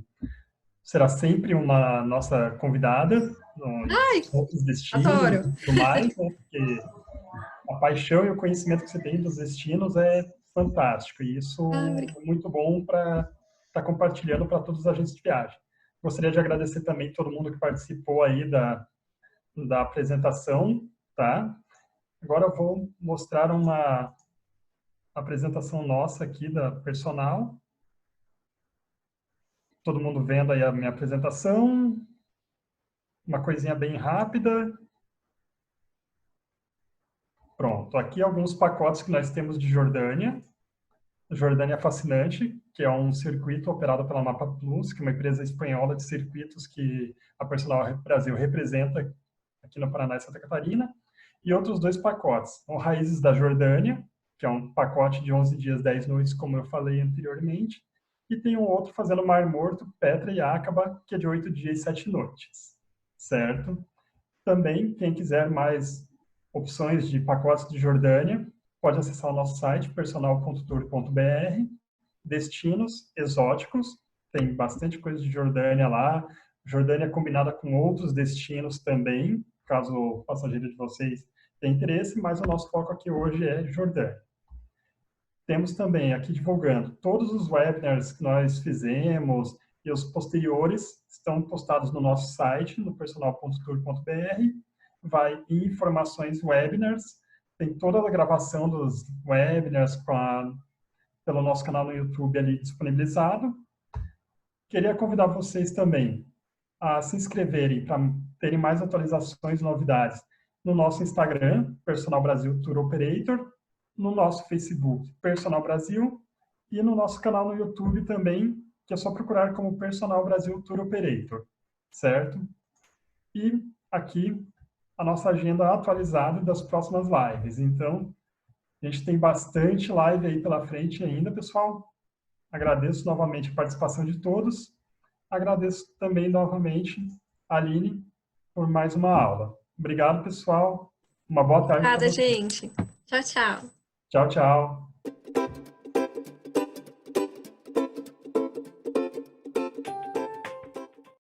será sempre uma nossa convidada nos outros destinos adoro. e tudo mais, né? Porque a paixão e o conhecimento que você tem dos destinos é fantástico, e isso é muito bom para estar compartilhando para todos os agentes de viagem. Gostaria de agradecer também todo mundo que participou aí da apresentação, tá? Agora eu vou mostrar uma apresentação nossa aqui da Personal. Todo mundo vendo aí a minha apresentação. Uma coisinha bem rápida. Pronto, aqui alguns pacotes que nós temos de Jordânia. Jordânia Fascinante, que é um circuito operado pela Mapa Plus, que é uma empresa espanhola de circuitos que a Personal Brasil representa aqui no Paraná e Santa Catarina. E outros 2 pacotes. O Raízes da Jordânia, que é um pacote de 11 dias, 10 noites, como eu falei anteriormente. E tem um outro fazendo Mar Morto, Petra e Aqaba, que é de 8 dias e 7 noites. Certo? Também, quem quiser mais opções de pacotes de Jordânia, pode acessar o nosso site, personal.tour.br, destinos exóticos, tem bastante coisa de Jordânia lá, Jordânia combinada com outros destinos também, caso o passageiro de vocês tenha interesse, mas o nosso foco aqui hoje é Jordânia. Temos também aqui divulgando todos os webinars que nós fizemos e os posteriores estão postados no nosso site, no personal.tour.br, vai em informações webinars, tem toda a gravação dos webinars pelo nosso canal no YouTube ali disponibilizado. Queria convidar vocês também a se inscreverem para terem mais atualizações e novidades no nosso Instagram, Personal Brasil Tour Operator, no nosso Facebook, Personal Brasil, e no nosso canal no YouTube também, que é só procurar como Personal Brasil Tour Operator, certo? E aqui a nossa agenda atualizada das próximas lives. Então, a gente tem bastante live aí pela frente ainda, pessoal. Agradeço novamente a participação de todos. Agradeço também novamente a Aline por mais uma aula. Obrigado, pessoal. Uma boa tarde. Obrigada, gente. Tchau, tchau. Tchau, tchau.